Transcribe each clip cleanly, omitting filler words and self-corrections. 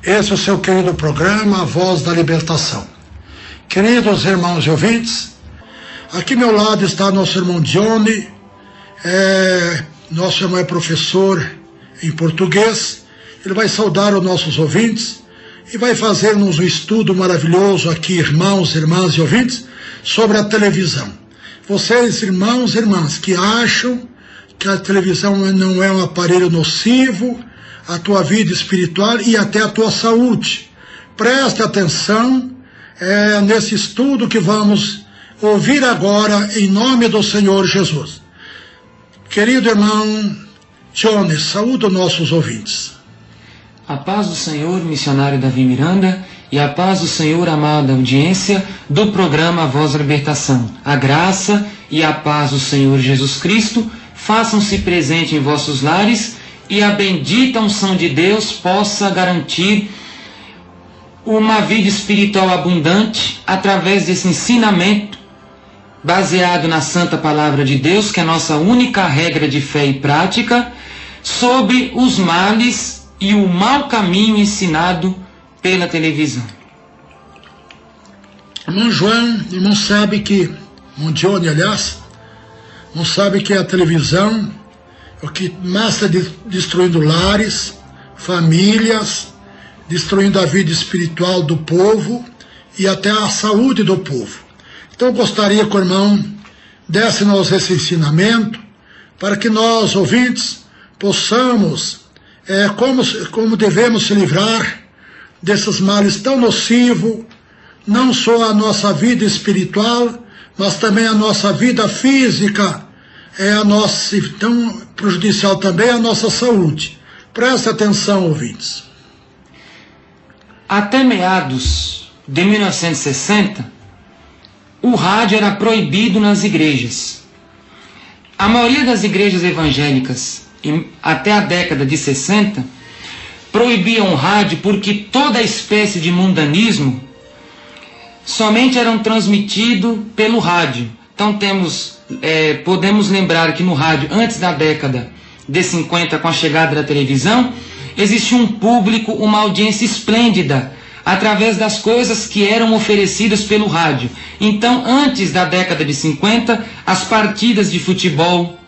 Esse é o seu querido programa, A Voz da Libertação. Queridos irmãos e ouvintes, aqui ao meu lado está nosso irmão Johnny. Nosso irmão é professor em português. Ele vai saudar os nossos ouvintes e vai fazer-nos um estudo maravilhoso aqui, irmãos, irmãs e ouvintes, sobre a televisão. Vocês, irmãos e irmãs, que acham que a televisão não é um aparelho nocivo à tua vida espiritual e até à tua saúde, preste atenção nesse estudo que vamos ouvir agora, em nome do Senhor Jesus. Querido irmão Johnny, saúde os nossos ouvintes. A paz do Senhor, missionário Davi Miranda, e a paz do Senhor, amada audiência do programa A Voz da Libertação. A graça e a paz do Senhor Jesus Cristo façam-se presente em vossos lares e a bendita unção de Deus possa garantir uma vida espiritual abundante através desse ensinamento baseado na Santa Palavra de Deus, que é a nossa única regra de fé e prática, sobre os males e o mau caminho ensinado pela televisão. Irmão João, irmão sabe que, irmão Johnny, aliás, não sabe que a televisão é o que mais está destruindo lares, famílias, destruindo a vida espiritual do povo e até a saúde do povo. Então eu gostaria que o irmão desse-nos esse ensinamento para que nós, ouvintes, possamos, como devemos se livrar desses males tão nocivos, não só a nossa vida espiritual, mas também a nossa vida física, tão prejudicial também à nossa saúde. Preste atenção, ouvintes. Até meados de 1960, o rádio era proibido nas igrejas. A maioria das igrejas evangélicas, até a década de 60, proibiam o rádio porque toda espécie de mundanismo somente eram transmitido pelo rádio. Então podemos lembrar que no rádio, antes da década de 50, com a chegada da televisão, existia um público, uma audiência esplêndida, através das coisas que eram oferecidas pelo rádio. Então, antes da década de 50, as partidas de futebol,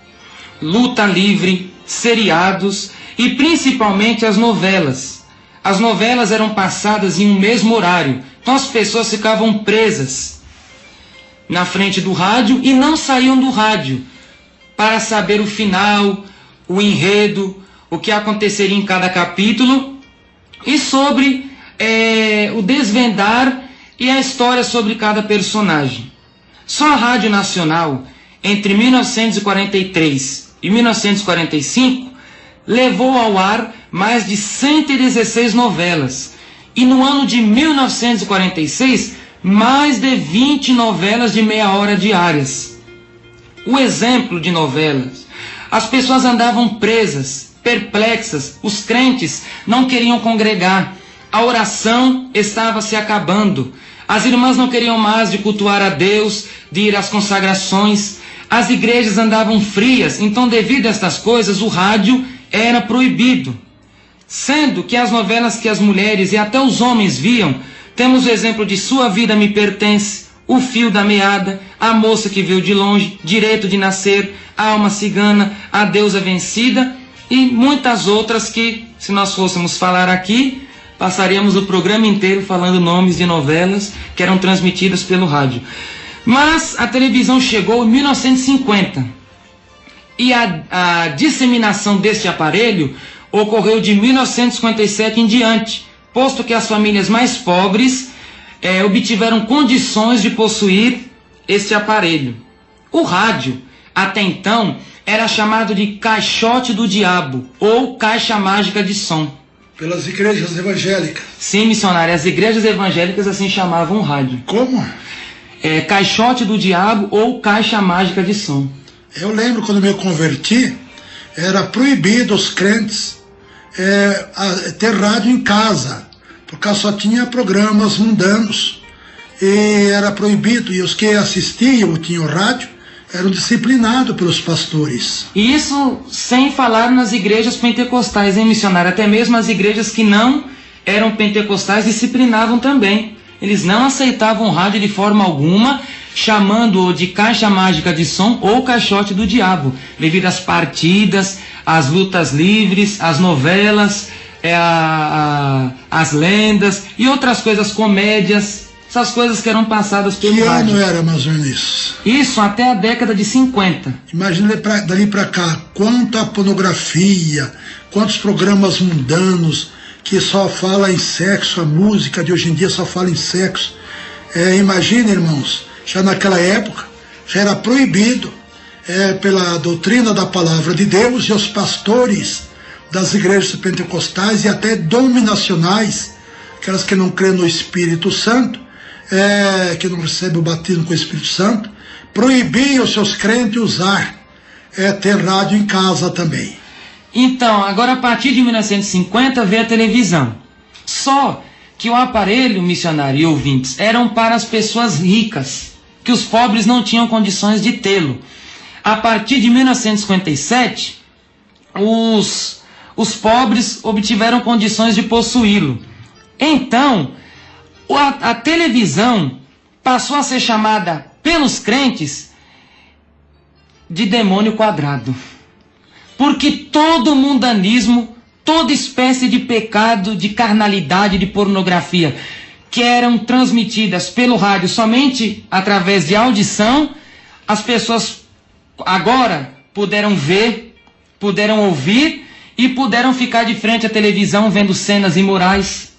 luta livre, seriados e principalmente as novelas. As novelas eram passadas em um mesmo horário, então as pessoas ficavam presas na frente do rádio e não saíam do rádio para saber o final, o enredo, o que aconteceria em cada capítulo e sobre o desvendar e a história sobre cada personagem. Só a Rádio Nacional, entre 1943 e 1945, levou ao ar mais de 116 novelas. E no ano de 1946, mais de 20 novelas de meia hora diárias. O exemplo de novelas. As pessoas andavam presas, perplexas, os crentes não queriam congregar, a oração estava se acabando, as irmãs não queriam mais de cultuar a Deus, de ir às consagrações, as igrejas andavam frias, então devido a estas coisas o rádio era proibido. Sendo que as novelas que as mulheres e até os homens viam, temos o exemplo de Sua Vida Me Pertence, O Fio da Meada, A Moça que Veio de Longe, Direito de Nascer, A Alma Cigana, A Deusa Vencida e muitas outras que, se nós fôssemos falar aqui, passaríamos o programa inteiro falando nomes de novelas que eram transmitidas pelo rádio. Mas a televisão chegou em 1950 e a disseminação deste aparelho ocorreu de 1957 em diante, posto que as famílias mais pobres obtiveram condições de possuir este aparelho. O rádio, até então, era chamado de caixote do diabo ou caixa mágica de som. Pelas igrejas evangélicas. Sim, missionário, as igrejas evangélicas assim chamavam o rádio. Como? Caixote do diabo ou caixa mágica de som. Eu lembro quando me converti, era proibido os crentes ter rádio em casa, porque só tinha programas mundanos e era proibido, e os que assistiam ou tinham rádio eram disciplinados pelos pastores. E isso sem falar nas igrejas pentecostais, hein, missionário? Até mesmo as igrejas que não eram pentecostais disciplinavam também. Eles não aceitavam o rádio de forma alguma, chamando-o de caixa mágica de som ou caixote do diabo, devido às partidas, às lutas livres, às novelas, as lendas e outras coisas, comédias, essas coisas que eram passadas pelo rádio. Que ano era mais ou menos isso? Isso até a década de 50. Imagina dali para cá, quanta pornografia, quantos programas mundanos que só fala em sexo, a música de hoje em dia só fala em sexo. Imagina, irmãos, já naquela época já era proibido pela doutrina da palavra de Deus, e os pastores das igrejas pentecostais e até dominacionais, aquelas que não creem no Espírito Santo, que não recebem o batismo com o Espírito Santo, proibiam os seus crentes usar ter rádio em casa também. Então, agora a partir de 1950 veio a televisão. Só que o aparelho, missionário e ouvintes, eram para as pessoas ricas, que os pobres não tinham condições de tê-lo. A partir de 1957, os pobres obtiveram condições de possuí-lo. Então, a televisão passou a ser chamada pelos crentes de demônio quadrado. Porque todo mundanismo, toda espécie de pecado, de carnalidade, de pornografia, que eram transmitidas pelo rádio somente através de audição, as pessoas agora puderam ver, puderam ouvir e puderam ficar de frente à televisão vendo cenas imorais,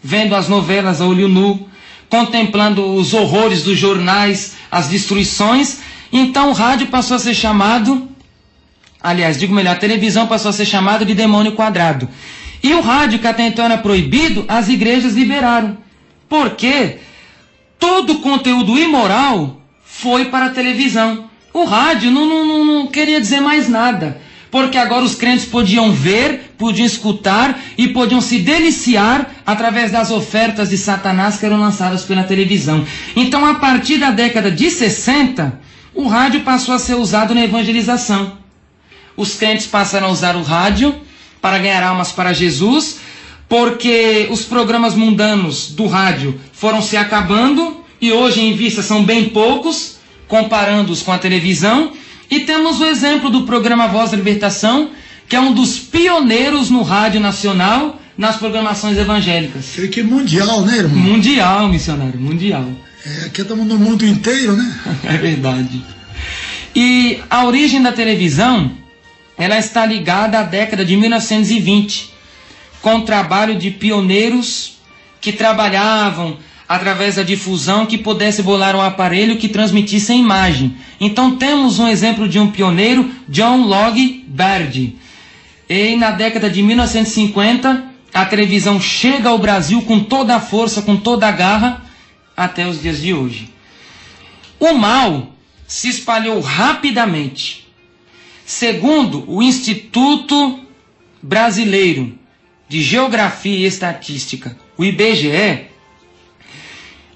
vendo as novelas a olho nu, contemplando os horrores dos jornais, as destruições. Então o rádio passou a ser chamado, aliás, digo melhor, a televisão passou a ser chamada de demônio quadrado. E o rádio, que até então era proibido, as igrejas liberaram. Porque todo o conteúdo imoral foi para a televisão. O rádio não queria dizer mais nada. Porque agora os crentes podiam ver, podiam escutar e podiam se deliciar através das ofertas de Satanás que eram lançadas pela televisão. Então, a partir da década de 60, o rádio passou a ser usado na evangelização. Os crentes passaram a usar o rádio para ganhar almas para Jesus, porque os programas mundanos do rádio foram se acabando e hoje em vista são bem poucos, comparando-os com a televisão. E temos o exemplo do programa Voz da Libertação, que é um dos pioneiros no rádio nacional nas programações evangélicas. Creio que é mundial, né, irmão? Mundial, missionário, mundial. Aqui estamos no mundo inteiro, né? É verdade. E a origem da televisão, ela está ligada à década de 1920, com o trabalho de pioneiros que trabalhavam através da difusão que pudesse bolar um aparelho que transmitisse a imagem. Então temos um exemplo de um pioneiro, John Logie Baird. E na década de 1950, a televisão chega ao Brasil com toda a força, com toda a garra, até os dias de hoje. O mal se espalhou rapidamente. Segundo o Instituto Brasileiro de Geografia e Estatística, o IBGE,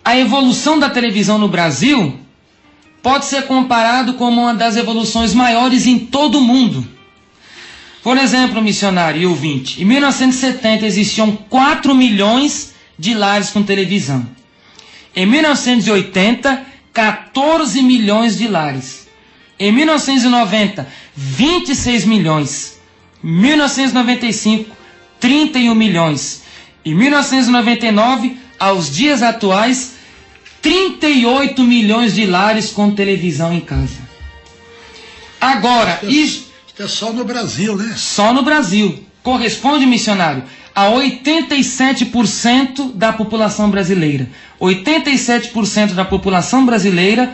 a evolução da televisão no Brasil pode ser comparado como uma das evoluções maiores em todo o mundo. Por exemplo, missionário e ouvinte, em 1970 existiam 4 milhões de lares com televisão. Em 1980, 14 milhões de lares. Em 1990, 26 milhões. Em 1995, 31 milhões. Em 1999, aos dias atuais, 38 milhões de lares com televisão em casa. Agora, isso é só no Brasil, né? Só no Brasil. Corresponde, missionário, a 87% da população brasileira. 87% da população brasileira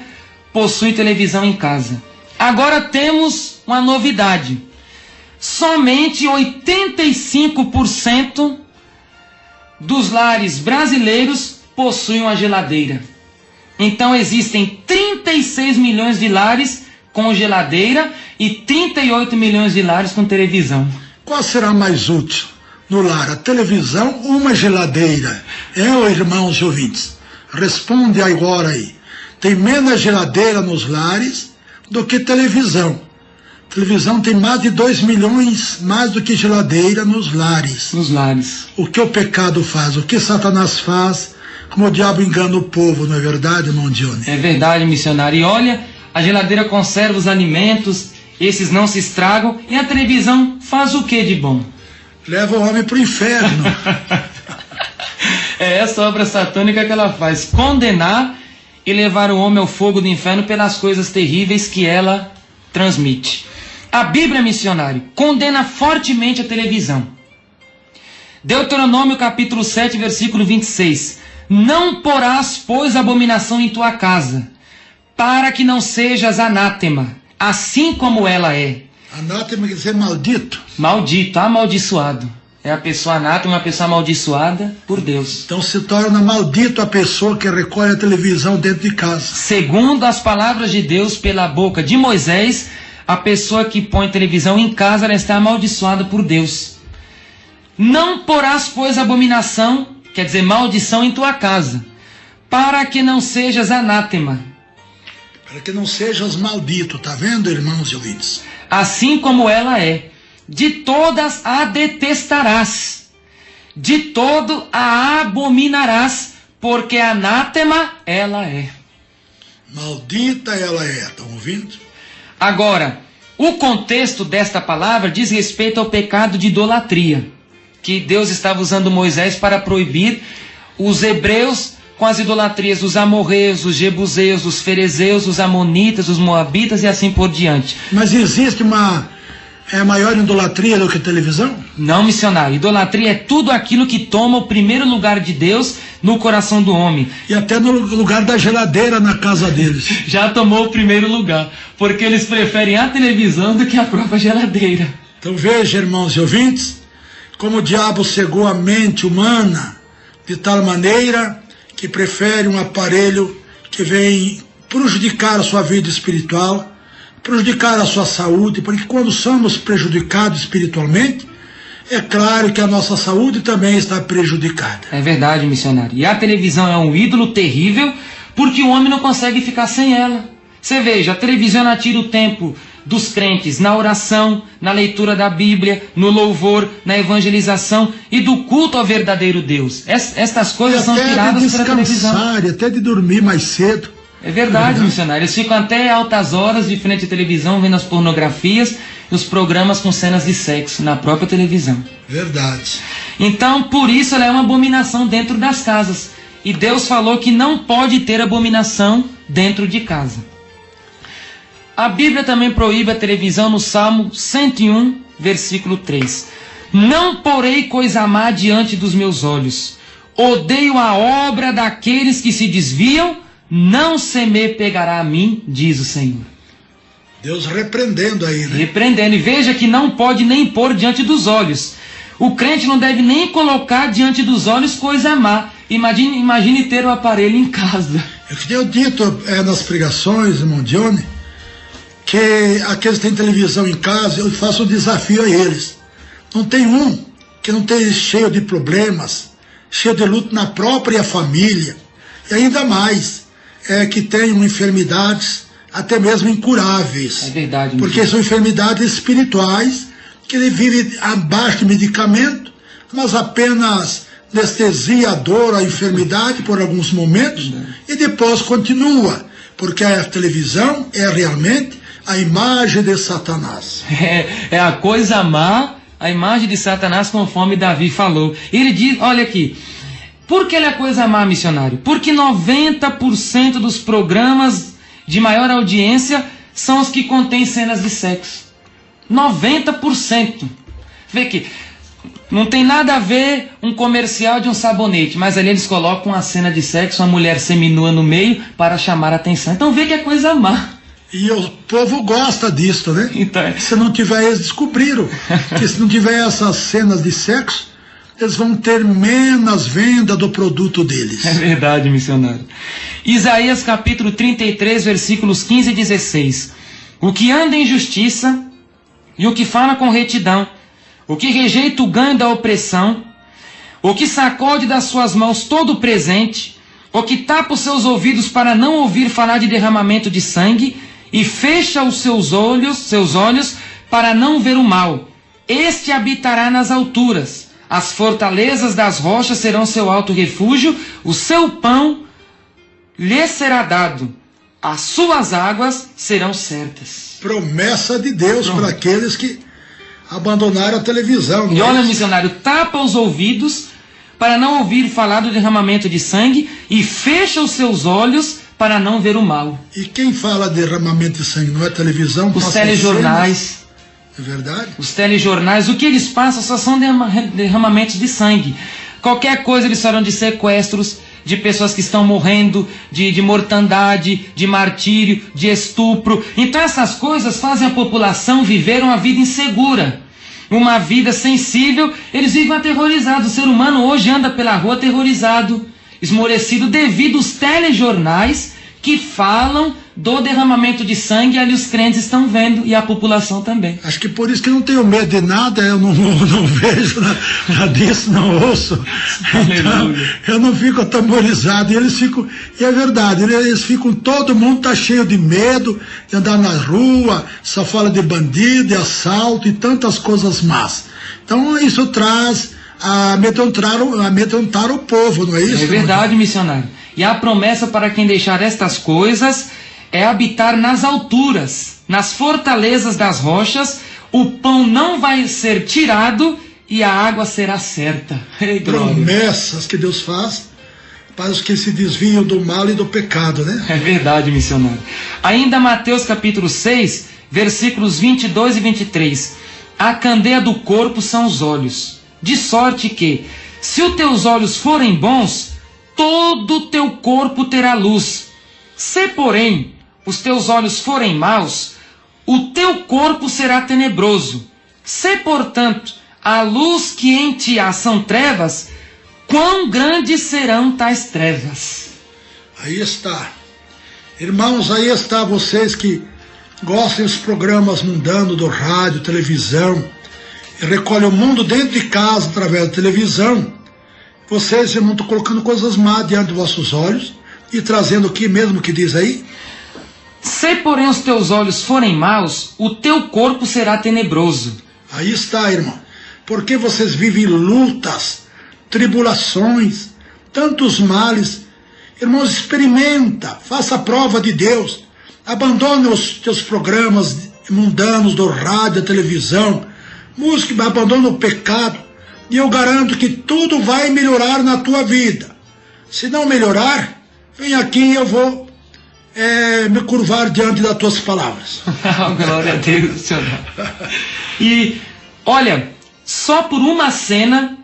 possui televisão em casa. Agora temos uma novidade. Somente 85% dos lares brasileiros possuem uma geladeira. Então existem 36 milhões de lares com geladeira e 38 milhões de lares com televisão. Qual será mais útil no lar, a televisão ou uma geladeira? Irmãos ouvintes, responde agora aí. Tem menos geladeira nos lares do que televisão. Televisão tem mais de 2 milhões, mais do que geladeira nos lares. Nos lares. O que o pecado faz, o que Satanás faz, como o diabo engana o povo, não é verdade, irmão Johnny? É verdade, missionário. E olha, a geladeira conserva os alimentos, esses não se estragam, e a televisão faz o que de bom? Leva o homem para o inferno. É essa obra satânica que ela faz, condenar e levar o homem ao fogo do inferno pelas coisas terríveis que ela transmite. A Bíblia, missionário, condena fortemente a televisão. Deuteronômio capítulo 7, versículo 26. Não porás, pois, abominação em tua casa, para que não sejas anátema, assim como ela é. Anátema quer dizer maldito. Maldito, amaldiçoado. É a pessoa anátema, uma pessoa amaldiçoada por Deus. Então se torna maldito a pessoa que recolhe a televisão dentro de casa. Segundo as palavras de Deus pela boca de Moisés, a pessoa que põe televisão em casa, ela está amaldiçoada por Deus. Não porás, pois, abominação, quer dizer, maldição em tua casa, para que não sejas anátema. Para que não sejas maldito, tá vendo, irmãos e ouvintes? Assim como ela é. De todas a detestarás, de todo a abominarás, porque anátema ela é. Maldita ela é, estão ouvindo? Agora, o contexto desta palavra diz respeito ao pecado de idolatria, que Deus estava usando Moisés para proibir os hebreus com as idolatrias dos amorreus, dos jebuseus, dos ferezeus, dos amonitas, dos moabitas e assim por diante. Mas existe uma maior idolatria do que televisão? Não, missionário. Idolatria é tudo aquilo que toma o primeiro lugar de Deus no coração do homem. E até no lugar da geladeira na casa deles. Já tomou o primeiro lugar, porque eles preferem a televisão do que a própria geladeira. Então veja, irmãos e ouvintes, como o diabo cegou a mente humana de tal maneira que prefere um aparelho que vem prejudicar a sua vida espiritual, prejudicar a sua saúde, porque quando somos prejudicados espiritualmente, é claro que a nossa saúde também está prejudicada. É verdade, missionário. E a televisão é um ídolo terrível, porque o homem não consegue ficar sem ela. Você veja, a televisão tira o tempo dos crentes na oração, na leitura da Bíblia, no louvor, na evangelização e do culto ao verdadeiro Deus. Estas coisas são tiradas pela televisão. E até de dormir mais cedo. É verdade, missionário. Eles ficam até altas horas de frente à televisão, vendo as pornografias e os programas com cenas de sexo na própria televisão. Verdade. Então, por isso ela é uma abominação dentro das casas. E Deus falou que não pode ter abominação dentro de casa. A Bíblia também proíbe a televisão no Salmo 101, versículo 3. Não porei coisa má diante dos meus olhos. Odeio a obra daqueles que se desviam. Não se me pegará a mim, diz o Senhor. Deus repreendendo aí, né? Repreendendo. E veja que não pode nem pôr diante dos olhos. O crente não deve nem colocar diante dos olhos coisa má. Imagine ter o aparelho em casa. Eu tenho dito nas pregações, irmão Johnny, que aqueles que têm televisão em casa, eu faço um desafio a eles. Não tem um que não esteja cheio de problemas, cheio de luto na própria família. E ainda mais, que tenham enfermidades até mesmo incuráveis. É verdade. Porque são enfermidades espirituais que ele vive abaixo de medicamento, mas apenas anestesia a dor, a enfermidade por alguns momentos e depois continua. Porque a televisão é realmente a imagem de Satanás. É a coisa má, a imagem de Satanás, conforme Davi falou. Ele diz, olha aqui, por que ele é coisa má, missionário? Porque 90% dos programas de maior audiência são os que contêm cenas de sexo. 90%. Vê que não tem nada a ver um comercial de um sabonete, mas ali eles colocam uma cena de sexo, uma mulher seminua no meio para chamar a atenção. Então vê que é coisa má. E o povo gosta disso, né? Então, se não tiver, eles descobriram que se não tiver essas cenas de sexo, eles vão ter menos venda do produto deles. É verdade, missionário. Isaías capítulo 33, versículos 15 e 16. O que anda em justiça e o que fala com retidão, o que rejeita o ganho da opressão, o que sacode das suas mãos todo o presente, o que tapa os seus ouvidos para não ouvir falar de derramamento de sangue, e fecha os seus olhos para não ver o mal. Este habitará nas alturas. As fortalezas das rochas serão seu alto refúgio. O seu pão lhe será dado. As suas águas serão certas. Promessa de Deus para aqueles que abandonaram a televisão. E olha, missionário, tapa os ouvidos para não ouvir falar do derramamento de sangue e fecha os seus olhos para não ver o mal. E quem fala de derramamento de sangue não é televisão? Os telejornais. É verdade? Os telejornais, o que eles passam só são derramamentos de sangue. Qualquer coisa eles falam de sequestros, de pessoas que estão morrendo, de mortandade, de martírio, de estupro. Então essas coisas fazem a população viver uma vida insegura, uma vida sensível. Eles vivem aterrorizados. O ser humano hoje anda pela rua aterrorizado, esmorecido devido aos telejornais que falam do derramamento de sangue. Ali os crentes estão vendo e a população também. Acho que por isso que eu não tenho medo de nada, eu não vejo nada disso, não ouço. Então, eu não fico atemorizado. E eles ficam, e é verdade, eles ficam, todo mundo está cheio de medo de andar na rua, só fala de bandido, de assalto e tantas coisas más. Então isso traz a amedrontar o povo, não é isso? É verdade, missionário. E a promessa para quem deixar estas coisas é habitar nas alturas, nas fortalezas das rochas. O pão não vai ser tirado e a água será certa. Promessas que Deus faz para os que se desviam do mal e do pecado, né? É verdade, missionário. Ainda Mateus capítulo 6, versículos 22 e 23. A candeia do corpo são os olhos, de sorte que, se os teus olhos forem bons, todo o teu corpo terá luz. Se, porém, os teus olhos forem maus, o teu corpo será tenebroso. Se, portanto, a luz que em ti há são trevas, quão grandes serão tais trevas? Aí está. Irmãos, aí está vocês que gostam dos programas mundanos do rádio, televisão, e recolhem o mundo dentro de casa através da televisão. Vocês, irmãos, estão colocando coisas más diante dos vossos olhos e trazendo o que mesmo que diz aí? Se, porém, os teus olhos forem maus, o teu corpo será tenebroso. Aí está, irmão. Porque vocês vivem lutas, tribulações, tantos males. Irmãos, experimenta, faça a prova de Deus. Abandone os teus programas mundanos do rádio, da televisão. Música, abandone o pecado. E eu garanto que tudo vai melhorar na tua vida. Se não melhorar, vem aqui e eu vou me curvar diante das tuas palavras. Glória a Deus, Senhor. E, olha, só por uma cena,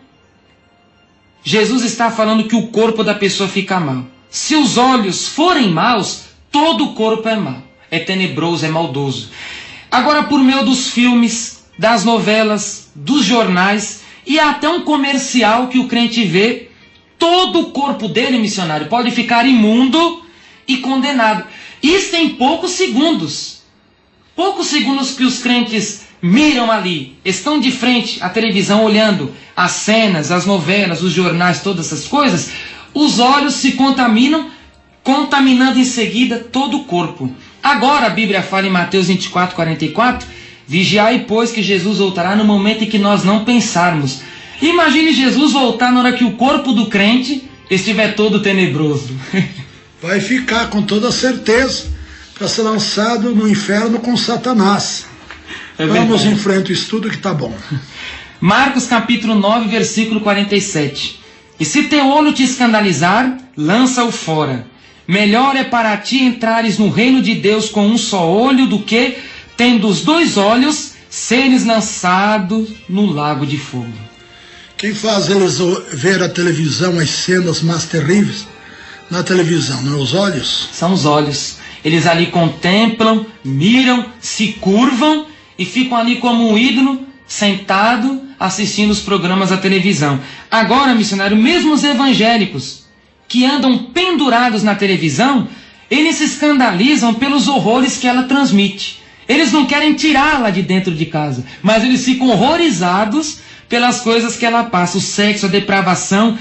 Jesus está falando que o corpo da pessoa fica mal. Se os olhos forem maus, todo o corpo é mau. É tenebroso, é maldoso. Agora, por meio dos filmes, das novelas, dos jornais, e até um comercial que o crente vê, todo o corpo dele, missionário, pode ficar imundo e condenado. Isso em poucos segundos. Poucos segundos que os crentes miram ali, estão de frente à televisão olhando as cenas, as novelas, os jornais, todas essas coisas, os olhos se contaminam, contaminando em seguida todo o corpo. Agora a Bíblia fala em Mateus 24, 44, vigiai, pois, que Jesus voltará no momento em que nós não pensarmos. Imagine Jesus voltar na hora que o corpo do crente estiver todo tenebroso. Vai ficar com toda certeza para ser lançado no inferno com Satanás. Vamos em frente, o estudo que está bom. Marcos capítulo 9, versículo 47. E se teu olho te escandalizar, lança-o fora. Melhor é para ti entrares no reino de Deus com um só olho do que, tendo os dois olhos, seres lançados no lago de fogo. Quem faz eles ver a televisão, as cenas mais terríveis na televisão, não é os olhos? São os olhos. Eles ali contemplam, miram, se curvam e ficam ali como um ídolo, sentado, assistindo os programas da televisão. Agora, missionário, mesmo os evangélicos que andam pendurados na televisão, eles se escandalizam pelos horrores que ela transmite. Eles não querem tirá-la de dentro de casa, mas eles ficam horrorizados pelas coisas que ela passa. O sexo, a depravação,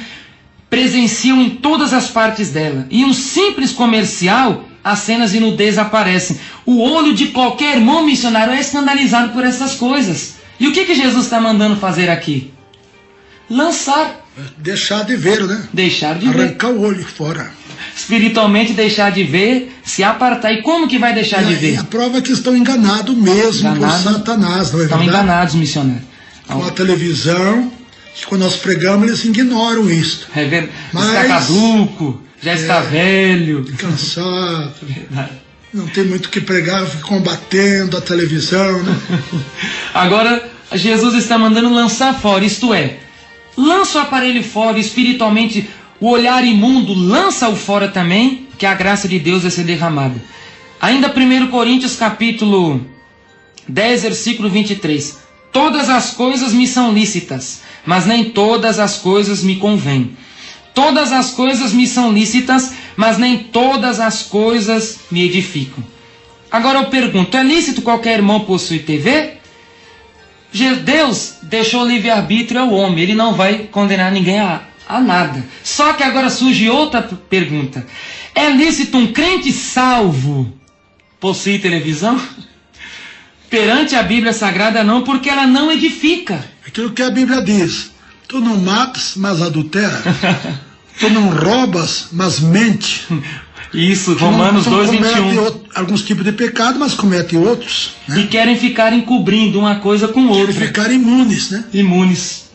presenciam em todas as partes dela. E um simples comercial as cenas de nudez aparecem. O olho de qualquer irmão missionário é escandalizado por essas coisas. E o que Jesus está mandando fazer aqui? Lançar. Deixar de ver, né? Deixar de ver. Arrancar o olho fora. Espiritualmente deixar de ver, se apartar. E como que vai deixar de ver? E a prova é que estão enganados mesmo por Satanás, não é verdade? Estão enganados, missionário. Com a televisão, quando nós pregamos, eles ignoram isso. É verdade. Está caduco, já está velho. Cansado. Verdade. Não tem muito o que pregar, fica combatendo a televisão, né? Agora, Jesus está mandando lançar fora, isto é, lança o aparelho fora, espiritualmente, o olhar imundo, lança-o fora também, que a graça de Deus vai ser derramada. Ainda 1 Coríntios capítulo 10, versículo 23. Todas as coisas me são lícitas, mas nem todas as coisas me convêm. Todas as coisas me são lícitas, mas nem todas as coisas me edificam. Agora eu pergunto, é lícito qualquer irmão possuir TV? Deus deixou o livre-arbítrio ao homem, ele não vai condenar ninguém a nada. Só que agora surge outra pergunta. É lícito um crente salvo possuir televisão? Perante a Bíblia Sagrada não, porque ela não edifica. Aquilo que a Bíblia diz, tu não matas, mas adultera. Tu não roubas, mas mente. Isso, Romanos 2:21. Alguns tipos de pecado, mas comete outros. Né? E querem ficar encobrindo uma coisa com outra. Querem ficar imunes, né? Imunes.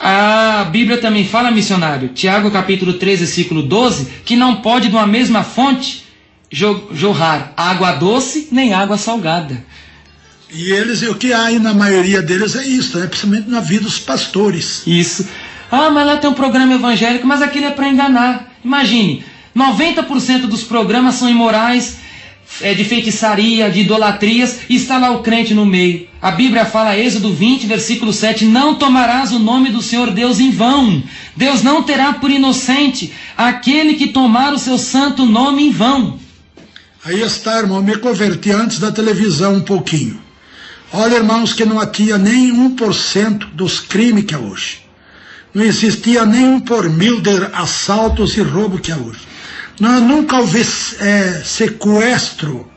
A Bíblia também fala, missionário, Tiago capítulo 3, versículo 12, que não pode de uma mesma fonte jorrar água doce nem água salgada. E eles, o que há aí na maioria deles é isso, né? Principalmente na vida dos pastores. Isso. Ah, mas lá tem um programa evangélico, mas aquilo é para enganar. Imagine, 90% dos programas são imorais, de feitiçaria, de idolatrias, e está lá o crente no meio. A Bíblia fala, Êxodo 20, versículo 7, não tomarás o nome do Senhor Deus em vão. Deus não terá por inocente aquele que tomar o seu santo nome em vão. Aí está, irmão, me converti antes da televisão um pouquinho. Olha, irmãos, que não tinha nem 1% dos crimes que há hoje. Não existia nem 1 por 1000 de assaltos e roubo que há hoje. Nós nunca houve sequestro.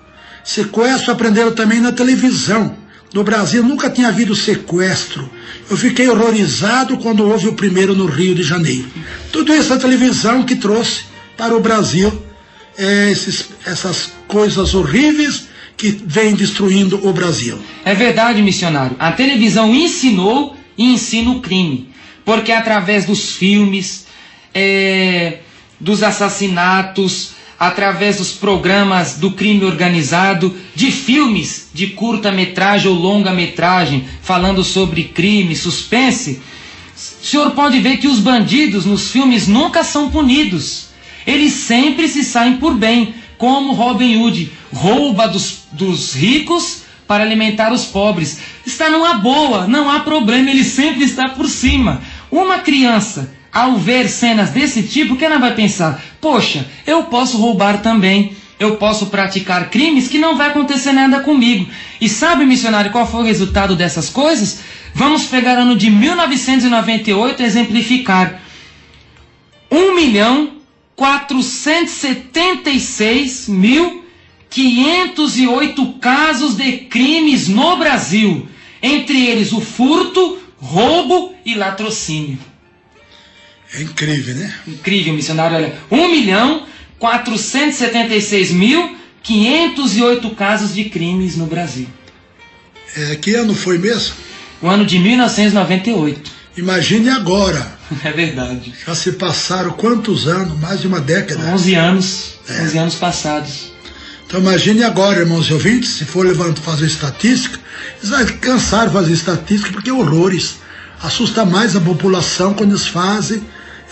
Sequestro aprenderam também na televisão. No Brasil nunca tinha havido sequestro. Eu fiquei horrorizado quando houve o primeiro no Rio de Janeiro. Tudo isso a televisão que trouxe para o Brasil essas coisas horríveis que vêm destruindo o Brasil. É verdade, missionário. A televisão ensinou e ensina o crime. Porque através dos filmes, dos assassinatos, através dos programas do crime organizado, de filmes de curta-metragem ou longa-metragem, falando sobre crime, suspense, o senhor pode ver que os bandidos nos filmes nunca são punidos. Eles sempre se saem por bem, como Robin Hood, rouba dos ricos para alimentar os pobres. Está numa boa, não há problema, ele sempre está por cima. Uma criança, ao ver cenas desse tipo, que ela vai pensar, poxa, eu posso roubar também, eu posso praticar crimes que não vai acontecer nada comigo. E sabe, missionário, qual foi o resultado dessas coisas? Vamos pegar o ano de 1998 e exemplificar. 1.476.508 casos de crimes no Brasil. Entre eles o furto, roubo e latrocínio. É incrível, né? Incrível, missionário. Olha, 1.476.508 casos de crimes no Brasil. Que ano foi mesmo? O ano de 1998. Imagine agora. É verdade. Já se passaram quantos anos? Mais de uma década. 11 anos. 11 anos passados. Então imagine agora, irmãos e ouvintes, se for fazer estatística, eles vão cansar de fazer estatística porque é horrores. Assusta mais a população quando eles fazem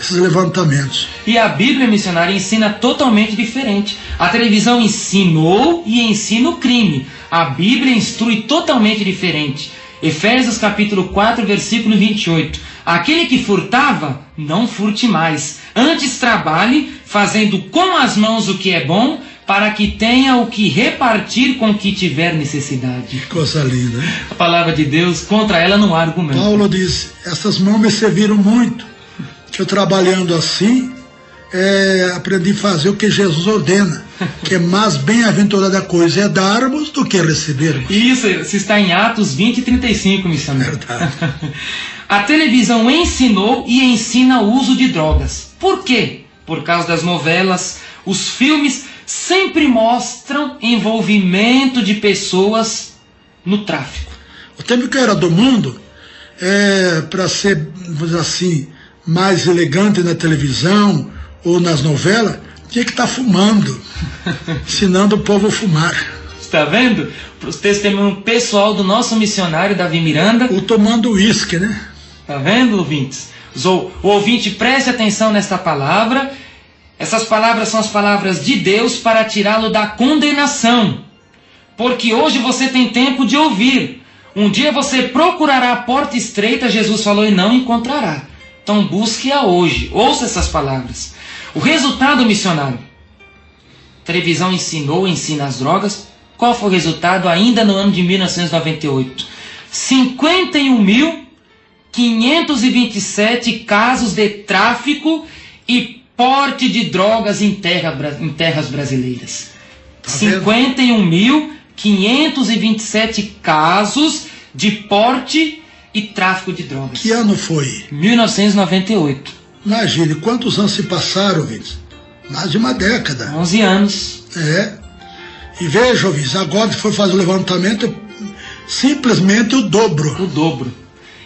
esses levantamentos. E a Bíblia missionária ensina totalmente diferente. A televisão ensinou e ensina o crime. A Bíblia instrui totalmente diferente. Efésios capítulo 4, versículo 28. Aquele que furtava, não furte mais. Antes trabalhe, fazendo com as mãos o que é bom, para que tenha o que repartir com que tiver necessidade. Que coisa linda, né? A palavra de Deus, contra ela não há argumento. Paulo diz, essas mãos me serviram muito, que eu trabalhando assim, aprendi a fazer o que Jesus ordena, que é mais bem-aventurada coisa é darmos do que recebermos. Isso está em Atos 20:35, missionário. Verdade. A televisão ensinou e ensina o uso de drogas. Por quê? Por causa das novelas, os filmes sempre mostram envolvimento de pessoas no tráfico. O tempo que era do mundo, para ser, vamos dizer assim, mais elegante na televisão ou nas novelas, tinha que estar fumando, ensinando o povo a fumar. Está vendo? O testemunho pessoal do nosso missionário Davi Miranda. Ou tomando uísque, né? Está vendo, ouvintes? O ouvinte, preste atenção nesta palavra. Essas palavras são as palavras de Deus para tirá-lo da condenação. Porque hoje você tem tempo de ouvir. Um dia você procurará a porta estreita, Jesus falou, e não encontrará. Então busque-a hoje. Ouça essas palavras. O resultado, missionário. A televisão ensinou, ensina as drogas. Qual foi o resultado ainda no ano de 1998? 51.527 casos de tráfico e porte de drogas em terras brasileiras. 51.527 casos de porte e tráfico de drogas. Que ano foi? 1998. Imagine quantos anos se passaram, ouvintes. Mais de uma década. 11 anos. E veja, ouvintes, agora se for fazer o levantamento, simplesmente o dobro. O dobro.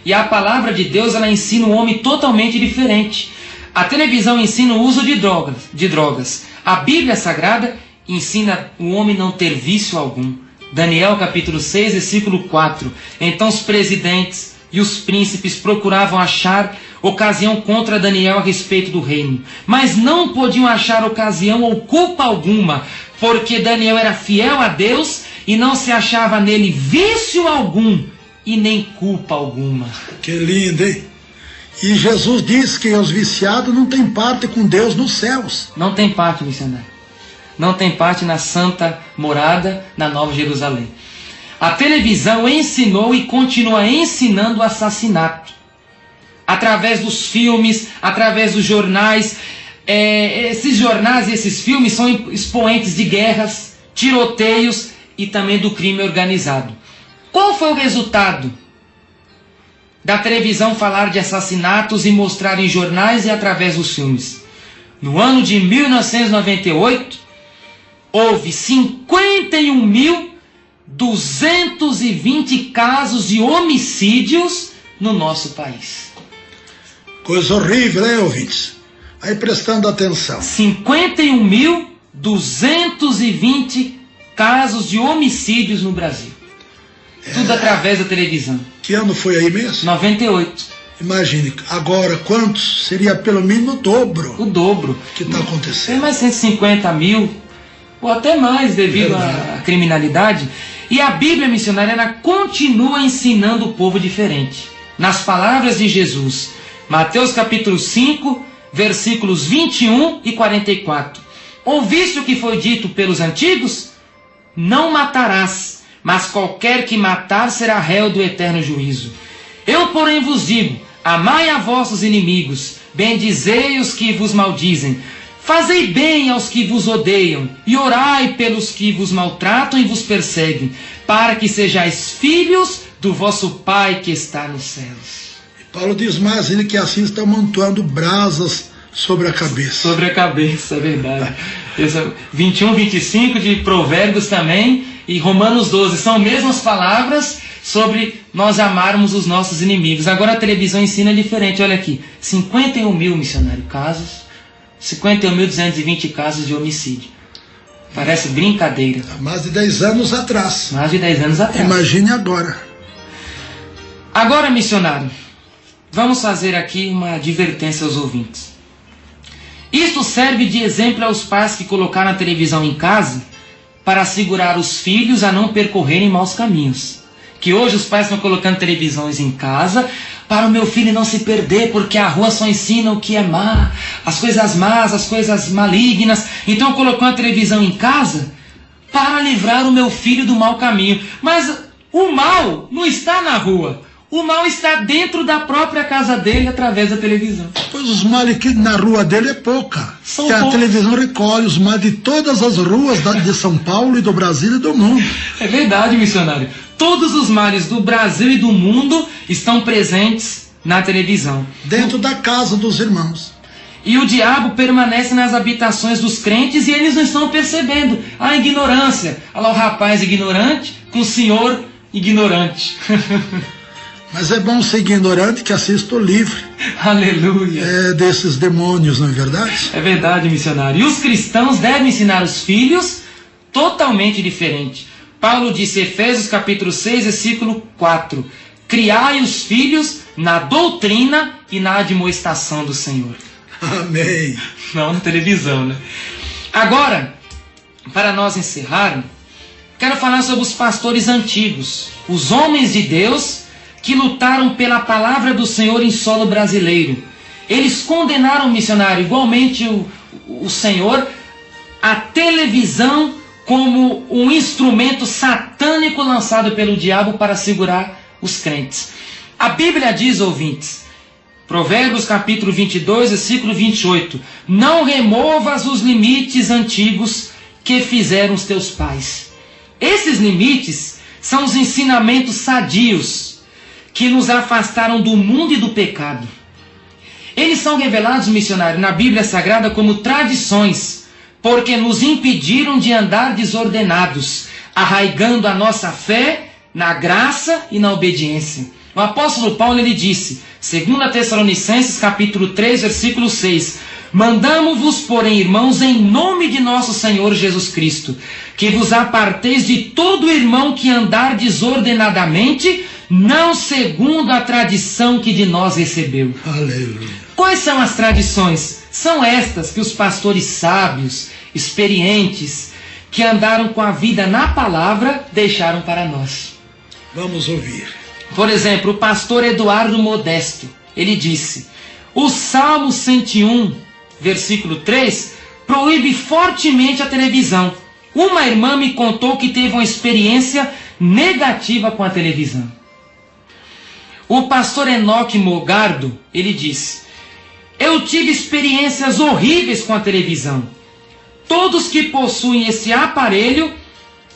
E a palavra de Deus, ela ensina um homem totalmente diferente. A televisão ensina o uso de drogas. A Bíblia Sagrada ensina o homem não ter vício algum. Daniel capítulo 6, versículo 4. Então os presidentes e os príncipes procuravam achar ocasião contra Daniel a respeito do reino, mas não podiam achar ocasião ou culpa alguma, porque Daniel era fiel a Deus e não se achava nele vício algum e nem culpa alguma. Que lindo, hein? E Jesus disse que os viciados não têm parte com Deus nos céus. Não tem parte, missionário. Não tem parte na santa morada, na Nova Jerusalém. A televisão ensinou e continua ensinando o assassinato. Através dos filmes, através dos jornais. Esses jornais e esses filmes são expoentes de guerras, tiroteios e também do crime organizado. Qual foi o resultado da televisão falar de assassinatos e mostrar em jornais e através dos filmes? No ano de 1998, houve 51.220 casos de homicídios no nosso país. Coisa horrível, hein, ouvintes? Aí prestando atenção. 51.220 casos de homicídios no Brasil. Tudo através da televisão. Que ano foi aí mesmo? 98. Imagine, agora quantos? Seria pelo menos o dobro. O dobro. Que está acontecendo. Tem mais 150 mil, ou até mais devido à criminalidade. E a Bíblia missionária, ela continua ensinando o povo diferente. Nas palavras de Jesus, Mateus capítulo 5, versículos 21 e 44. Ouviste o que foi dito pelos antigos? Não matarás, mas qualquer que matar será réu do eterno juízo. Eu, porém, vos digo, amai a vossos inimigos, bendizei os que vos maldizem, fazei bem aos que vos odeiam, e orai pelos que vos maltratam e vos perseguem, para que sejais filhos do vosso Pai que está nos céus. Paulo diz mais ele que assim está amontoando brasas sobre a cabeça. Sobre a cabeça, é verdade. 21, 25 de Provérbios também, e Romanos 12, são mesmas palavras sobre nós amarmos os nossos inimigos. Agora a televisão ensina diferente, olha aqui, 51 mil, missionário, casos, 51.220 casos de homicídio. Parece brincadeira. Há mais de 10 anos atrás. Mais de 10 anos atrás. Imagine agora. Agora, missionário, vamos fazer aqui uma advertência aos ouvintes. Isto serve de exemplo aos pais que colocaram a televisão em casa para assegurar os filhos a não percorrerem maus caminhos. Que hoje os pais estão colocando televisões em casa para o meu filho não se perder, porque a rua só ensina o que é má, as coisas más, as coisas malignas. Então colocou a televisão em casa para livrar o meu filho do mau caminho. Mas o mal não está na rua. O mal está dentro da própria casa dele através da televisão. Pois os males que na rua dele é pouca. São Que a poucos. televisão recolhe os males de todas as ruas de São Paulo e do Brasil e do mundo. É verdade, missionário. Todos os males do Brasil e do mundo estão presentes na televisão. Dentro da casa dos irmãos. E o diabo permanece nas habitações dos crentes e eles não estão percebendo. A ignorância. Olha lá o rapaz ignorante com o senhor ignorante. Mas é bom ser ignorante que assista o livro. Aleluia. Desses demônios, não é verdade? É verdade, missionário. E os cristãos devem ensinar os filhos totalmente diferente. Paulo disse, Efésios capítulo 6, versículo 4. Criai os filhos na doutrina e na admoestação do Senhor. Amém. Não na televisão, né? Agora, para nós encerrarmos, quero falar sobre os pastores antigos, os homens de Deus que lutaram pela palavra do Senhor em solo brasileiro. Eles condenaram, missionário, igualmente o Senhor, a televisão como um instrumento satânico lançado pelo diabo para segurar os crentes. A Bíblia diz, ouvintes, Provérbios capítulo 22, versículo 28, não removas os limites antigos que fizeram os teus pais. Esses limites são os ensinamentos sadios que nos afastaram do mundo e do pecado. Eles são revelados, missionário, na Bíblia Sagrada como tradições, porque nos impediram de andar desordenados, arraigando a nossa fé na graça e na obediência. O apóstolo Paulo, ele disse, 2 Tessalonicenses capítulo 3, versículo 6, mandamo-vos, porém, irmãos, em nome de nosso Senhor Jesus Cristo, que vos aparteis de todo irmão que andar desordenadamente, não segundo a tradição que de nós recebeu. Aleluia. Quais são as tradições? São estas que os pastores sábios, experientes, que andaram com a vida na palavra, deixaram para nós. Vamos ouvir. Por exemplo, o pastor Eduardo Modesto, ele disse, o Salmo 101, versículo 3, proíbe fortemente a televisão. Uma irmã me contou que teve uma experiência negativa com a televisão. O pastor Enoque Mogardo, ele disse, eu tive experiências horríveis com a televisão. Todos que possuem esse aparelho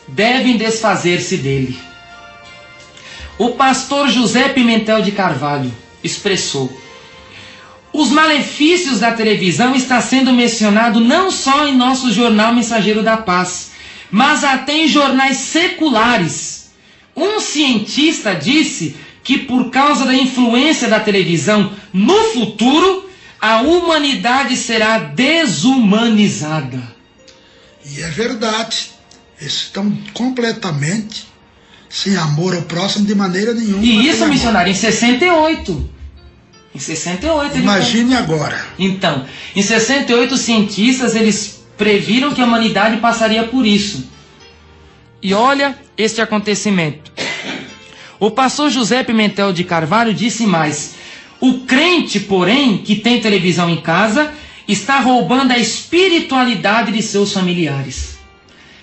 devem desfazer-se dele. O pastor José Pimentel de Carvalho expressou, os malefícios da televisão está sendo mencionado não só em nosso jornal Mensageiro da Paz, mas até em jornais seculares. Um cientista disse que por causa da influência da televisão, no futuro, a humanidade será desumanizada. E é verdade. Eles estão completamente sem amor ao próximo de maneira nenhuma. E isso, missionário, em 68. Em 68. Imagine agora. Então, em 68, os cientistas, eles previram que a humanidade passaria por isso. E olha este acontecimento. O pastor José Pimentel de Carvalho disse mais, o crente, porém, que tem televisão em casa, está roubando a espiritualidade de seus familiares.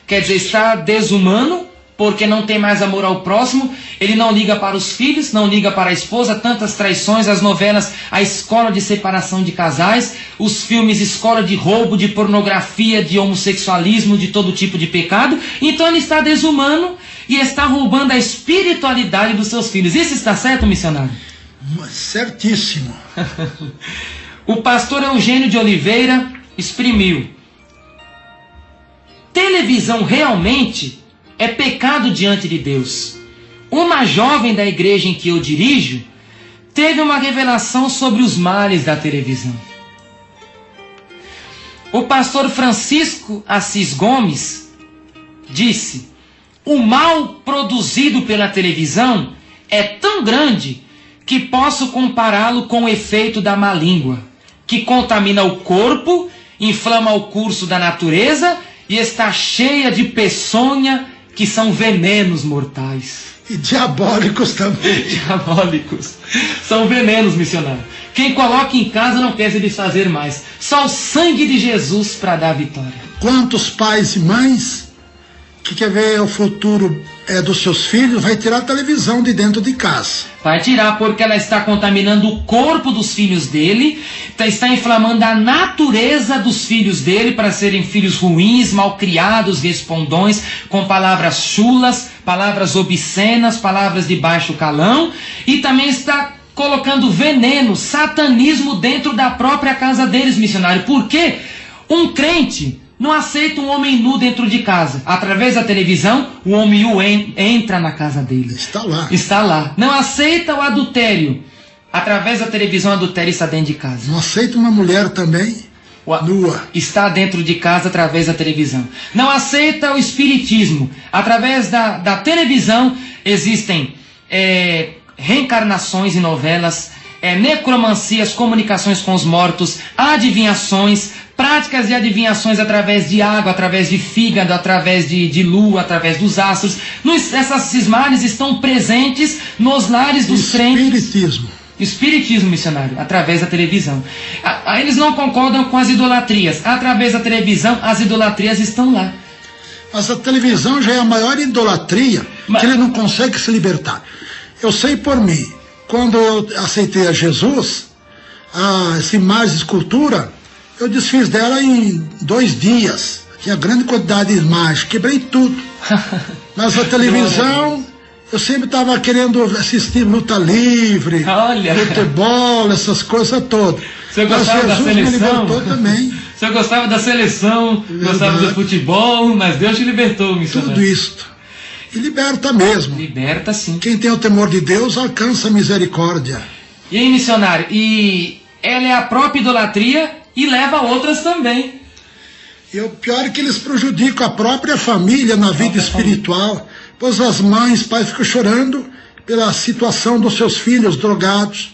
Quer dizer, está desumano, porque não tem mais amor ao próximo, ele não liga para os filhos, não liga para a esposa, tantas traições, as novelas, a escola de separação de casais, os filmes escola de roubo, de pornografia, de homossexualismo, de todo tipo de pecado, então ele está desumano e está roubando a espiritualidade dos seus filhos. Isso está certo, missionário? Certíssimo. O pastor Eugênio de Oliveira exprimiu, televisão realmente é pecado diante de Deus. Uma jovem da igreja em que eu dirijo teve uma revelação sobre os males da televisão. O pastor Francisco Assis Gomes disse, o mal produzido pela televisão é tão grande que posso compará-lo com o efeito da má língua, que contamina o corpo, inflama o curso da natureza e está cheia de peçonha, que são venenos mortais. E diabólicos também. Diabólicos. São venenos, missionário. Quem coloca em casa não quer se desfazer mais. Só o sangue de Jesus para dar vitória. Quantos pais e mães que quer ver o futuro dos seus filhos, vai tirar a televisão de dentro de casa. Vai tirar porque ela está contaminando o corpo dos filhos dele, está inflamando a natureza dos filhos dele para serem filhos ruins, malcriados, respondões, com palavras chulas, palavras obscenas, palavras de baixo calão, e também está colocando veneno, satanismo dentro da própria casa deles, missionário. Por quê? Um crente não aceita um homem nu dentro de casa. Através da televisão, o homem nu entra na casa dele. Está lá. Está lá. Não aceita o adultério. Através da televisão, o adultério está dentro de casa. Não aceita uma mulher também nua. Está dentro de casa através da televisão. Não aceita o espiritismo. Através da televisão, existem reencarnações em novelas, necromancias, comunicações com os mortos, adivinhações, práticas de adivinhações através de água, através de fígado, através de lua, através dos astros. Esses males estão presentes nos lares dos crentes. Espiritismo, missionário, através da televisão. Eles não concordam com as idolatrias. Através da televisão, as idolatrias estão lá. Mas a televisão já é a maior idolatria, que ele não consegue se libertar. Eu sei por mim, quando eu aceitei a Jesus, essa imagem de escultura, eu desfiz dela em 2 dias. Tinha grande quantidade de imagens, quebrei tudo. Mas a televisão, eu sempre estava querendo assistir luta livre, futebol, essas coisas todas. Você gostava da seleção? Me libertou também. Você gostava da seleção, gostava do futebol, mas Deus te libertou, missionário. Tudo isto. E liberta mesmo. Liberta sim. Quem tem o temor de Deus alcança a misericórdia. E aí, missionário, e ela é a própria idolatria e leva outras também. E o pior é que eles prejudicam a própria família na vida espiritual, pois as mães, pais ficam chorando pela situação dos seus filhos drogados,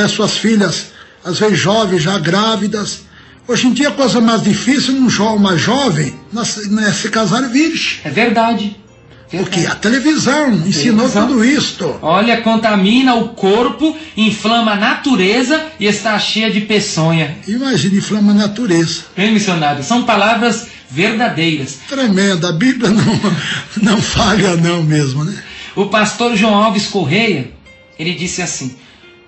suas filhas, às vezes jovens, já grávidas. Hoje em dia a coisa mais difícil, uma jovem se casar virgem. É verdade. Porque a televisão ensinou tudo isto. Olha, contamina o corpo, inflama a natureza e está cheia de peçonha. Imagina, inflama a natureza. Bem, missionário, são palavras verdadeiras. Tremenda, a Bíblia não falha não mesmo, né? O pastor João Alves Correia, ele disse assim: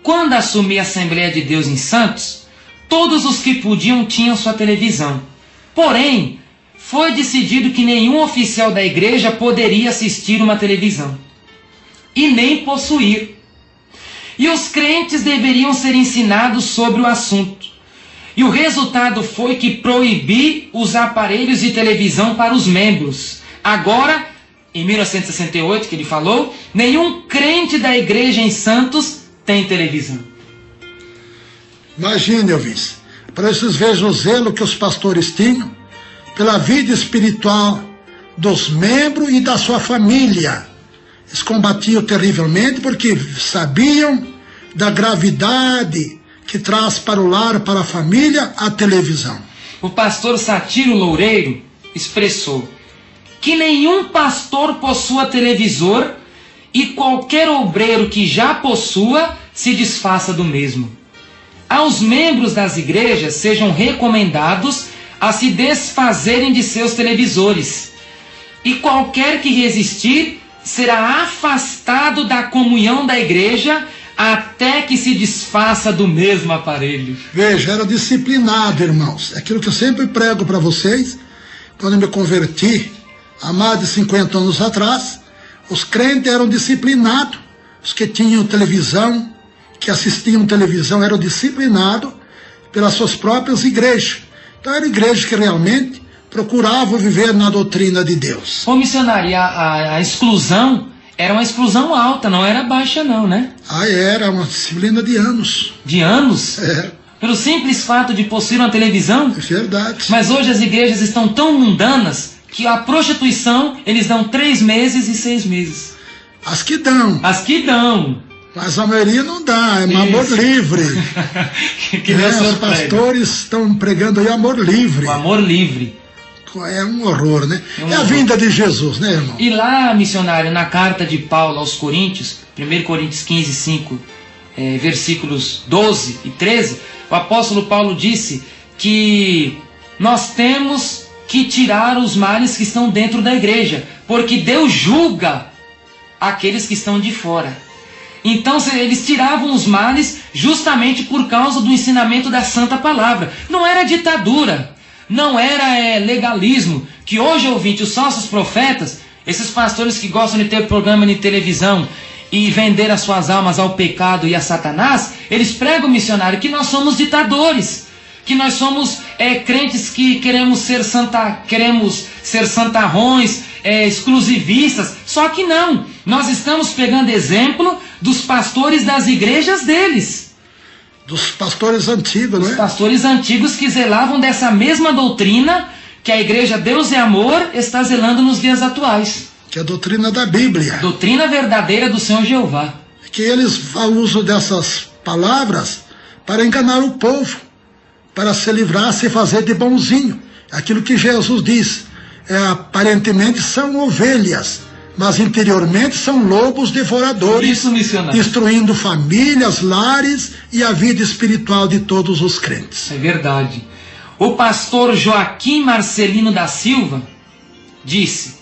quando assumi a Assembleia de Deus em Santos, todos os que podiam tinham sua televisão. Porém, foi decidido que nenhum oficial da igreja poderia assistir uma televisão e nem possuir. E os crentes deveriam ser ensinados sobre o assunto. E o resultado foi que proibi os aparelhos de televisão para os membros. Agora, em 1968, que ele falou, nenhum crente da igreja em Santos tem televisão. Imagine, ouvintes, para vocês vejam o zelo que os pastores tinham pela vida espiritual dos membros e da sua família. Eles combatiam terrivelmente porque sabiam da gravidade que traz para o lar, para a família, a televisão. O pastor Satiro Loureiro expressou que nenhum pastor possua televisor e qualquer obreiro que já possua se desfaça do mesmo. Aos membros das igrejas sejam recomendados a se desfazerem de seus televisores, e qualquer que resistir será afastado da comunhão da igreja até que se desfaça do mesmo aparelho. Veja, era disciplinado, irmãos. É aquilo que eu sempre prego para vocês. Quando eu me converti, há mais de 50 anos atrás, os crentes eram disciplinados. Os que tinham televisão, que assistiam televisão, eram disciplinados pelas suas próprias igrejas. Então era igreja que realmente procurava viver na doutrina de Deus. Ô missionário, a exclusão era uma exclusão alta, não era baixa não, né? Era uma disciplina de anos. De anos? Pelo simples fato de possuir uma televisão? É verdade. Mas hoje as igrejas estão tão mundanas que a prostituição eles dão 3 meses e 6 meses. As que dão. As que dão. Mas a maioria não dá, é amor livre. Os pastores estão pregando aí amor livre. O amor livre. É um horror, né? É a vinda de Jesus, né, irmão? E lá, missionário, na carta de Paulo aos Coríntios, 1 Coríntios 15, 5, versículos 12 e 13, o apóstolo Paulo disse que nós temos que tirar os males que estão dentro da igreja, porque Deus julga aqueles que estão de fora. Então eles tiravam os males justamente por causa do ensinamento da Santa Palavra. Não era ditadura, não era legalismo, que hoje, ouvinte, os falsos profetas, esses pastores que gostam de ter programa de televisão e vender as suas almas ao pecado e a Satanás, eles pregam, missionário, que nós somos ditadores, que nós somos crentes que queremos ser santarrões, exclusivistas. Só que não, nós estamos pegando exemplo dos pastores das igrejas deles. Dos pastores antigos, né? Os pastores antigos que zelavam dessa mesma doutrina que a igreja Deus é Amor está zelando nos dias atuais. Que é a doutrina da Bíblia. Doutrina verdadeira do Senhor Jeová. Que eles fazem uso dessas palavras para enganar o povo, para se livrar, se fazer de bonzinho. Aquilo que Jesus diz, aparentemente são ovelhas, mas interiormente são lobos devoradores. Isso, missionário. Destruindo famílias, lares e a vida espiritual de todos os crentes. É verdade. O pastor Joaquim Marcelino da Silva disse: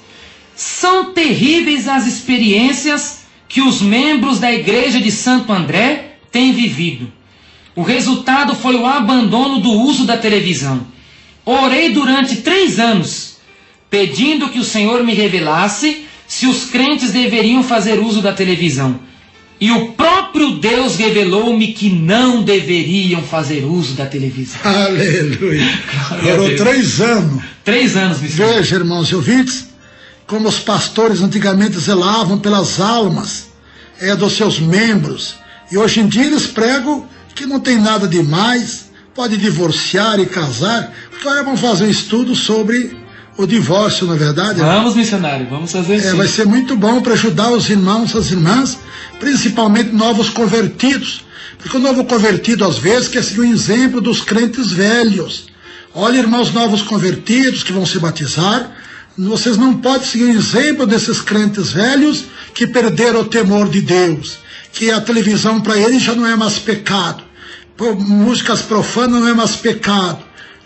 são terríveis as experiências que os membros da igreja de Santo André têm vivido. O resultado foi o abandono do uso da televisão. Orei durante 3 anos, pedindo que o Senhor me revelasse se os crentes deveriam fazer uso da televisão. E o próprio Deus revelou-me que não deveriam fazer uso da televisão. Aleluia. Orou 3 anos. 3 anos, missionário. Veja, irmãos e ouvintes, como os pastores antigamente zelavam pelas almas dos seus membros. E hoje em dia eles pregam que não tem nada demais, pode divorciar e casar. Agora vamos fazer um estudo sobre o divórcio, na verdade. Vamos, missionário, vamos fazer isso. Vai ser muito bom para ajudar os irmãos, as irmãs, principalmente novos convertidos. Porque o novo convertido, às vezes, quer seguir um exemplo dos crentes velhos. Olha, irmãos novos convertidos que vão se batizar, vocês não podem seguir o exemplo desses crentes velhos que perderam o temor de Deus, que a televisão para eles já não é mais pecado, músicas profanas não é mais pecado,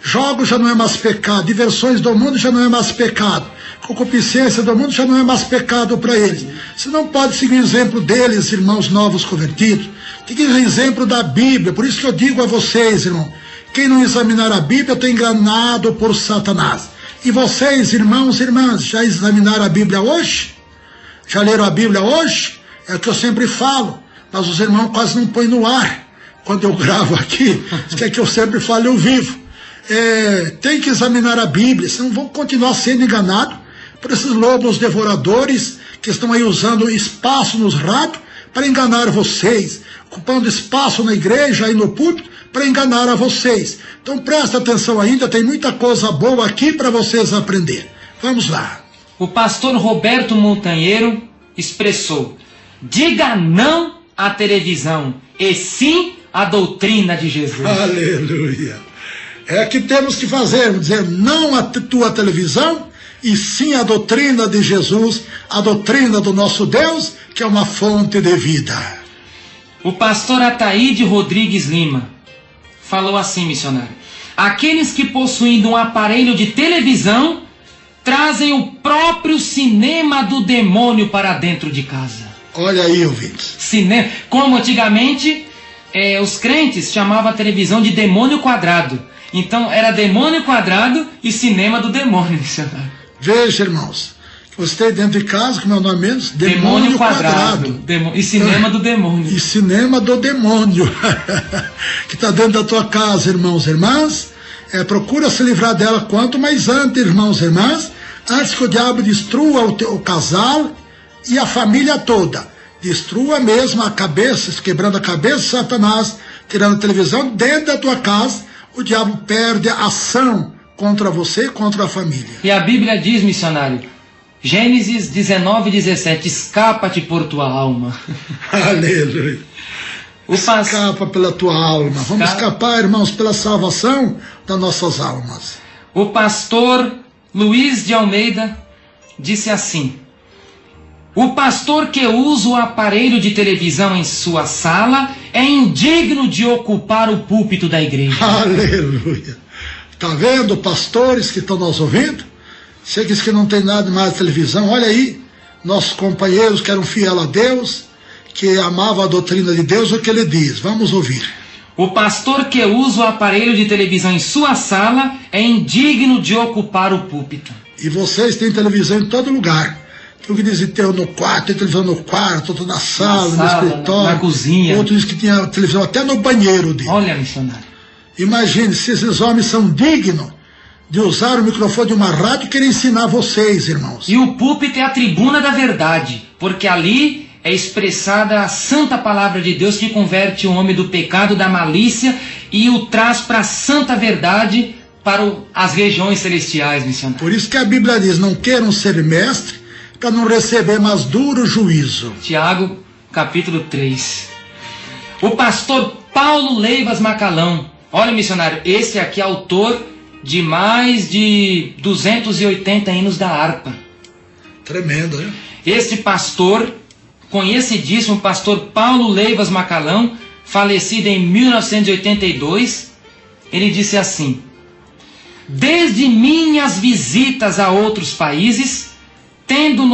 jogos já não é mais pecado, diversões do mundo já não é mais pecado, concupiscência do mundo já não é mais pecado para eles. Você não pode seguir o exemplo deles, irmãos novos convertidos. Tem que seguir o exemplo da Bíblia. Por isso que eu digo a vocês, irmão, quem não examinar a Bíblia está enganado por Satanás. E vocês, irmãos e irmãs, já examinaram a Bíblia hoje? Já leram a Bíblia hoje? É o que eu sempre falo, mas os irmãos quase não põem no ar. Quando eu gravo aqui, isso é que eu sempre falo ao vivo. Tem que examinar a Bíblia, senão vão continuar sendo enganados por esses lobos devoradores que estão aí usando espaço nos rádios para enganar vocês, ocupando espaço na igreja e no púlpito para enganar a vocês. Então presta atenção ainda, tem muita coisa boa aqui para vocês aprender. Vamos lá. O pastor Roberto Montanheiro expressou: diga não à televisão e sim à doutrina de Jesus. Aleluia. É que temos que fazer, dizer não à tua televisão e sim à doutrina de Jesus, a doutrina do nosso Deus, que é uma fonte de vida. O pastor Ataíde Rodrigues Lima falou assim, missionário: aqueles que possuindo um aparelho de televisão trazem o próprio cinema do demônio para dentro de casa. Olha aí, ouvintes. Cinema, como antigamente os crentes chamavam a televisão de demônio quadrado. Então era demônio quadrado e cinema do demônio, missionário. Veja, irmãos, você dentro de casa, como é o nome mesmo? Demônio quadrado. E cinema do demônio. E cinema do demônio. Que está dentro da tua casa, irmãos e irmãs. Procura se livrar dela quanto mais antes, irmãos e irmãs, antes que o diabo destrua o casal e a família toda. Destrua mesmo a cabeça, quebrando a cabeça de Satanás, tirando a televisão dentro da tua casa. O diabo perde a ação contra você e contra a família. E a Bíblia diz, missionário, Gênesis 19:17, escapa-te por tua alma. Aleluia. Escapa pela tua alma. Vamos escapar, irmãos, pela salvação das nossas almas. O pastor Luiz de Almeida disse assim: o pastor que usa o aparelho de televisão em sua sala é indigno de ocupar o púlpito da igreja. Aleluia. Tá vendo, pastores que estão nos ouvindo? Vocês que não tem nada mais de televisão, olha aí, nossos companheiros que eram fiel a Deus, que amavam a doutrina de Deus, o que ele diz. Vamos ouvir. O pastor que usa o aparelho de televisão em sua sala é indigno de ocupar o púlpito. E vocês têm televisão em todo lugar. Tem o que dizem ter no quarto, tem televisão no quarto, outro na sala, no escritório. Na cozinha. Outro diz que tinha televisão até no banheiro dele. Olha, missionário. Imagine se esses homens são dignos de usar o microfone de uma rádio e querer ensinar vocês, irmãos. E o púlpito é a tribuna da verdade, porque ali é expressada a santa palavra de Deus que converte o homem do pecado, da malícia e o traz para a santa verdade, para as regiões celestiais, missionário. Por isso que a Bíblia diz, não queiram ser mestre para não receber mais duro juízo. Tiago, capítulo 3. O pastor Paulo Leivas Macalão, olha, missionário, esse aqui é autor de mais de 280 hinos da harpa. Tremendo, né? Esse pastor, conhecidíssimo pastor Paulo Leivas Macalão, falecido em 1982, ele disse assim: desde minhas visitas a outros países, tenho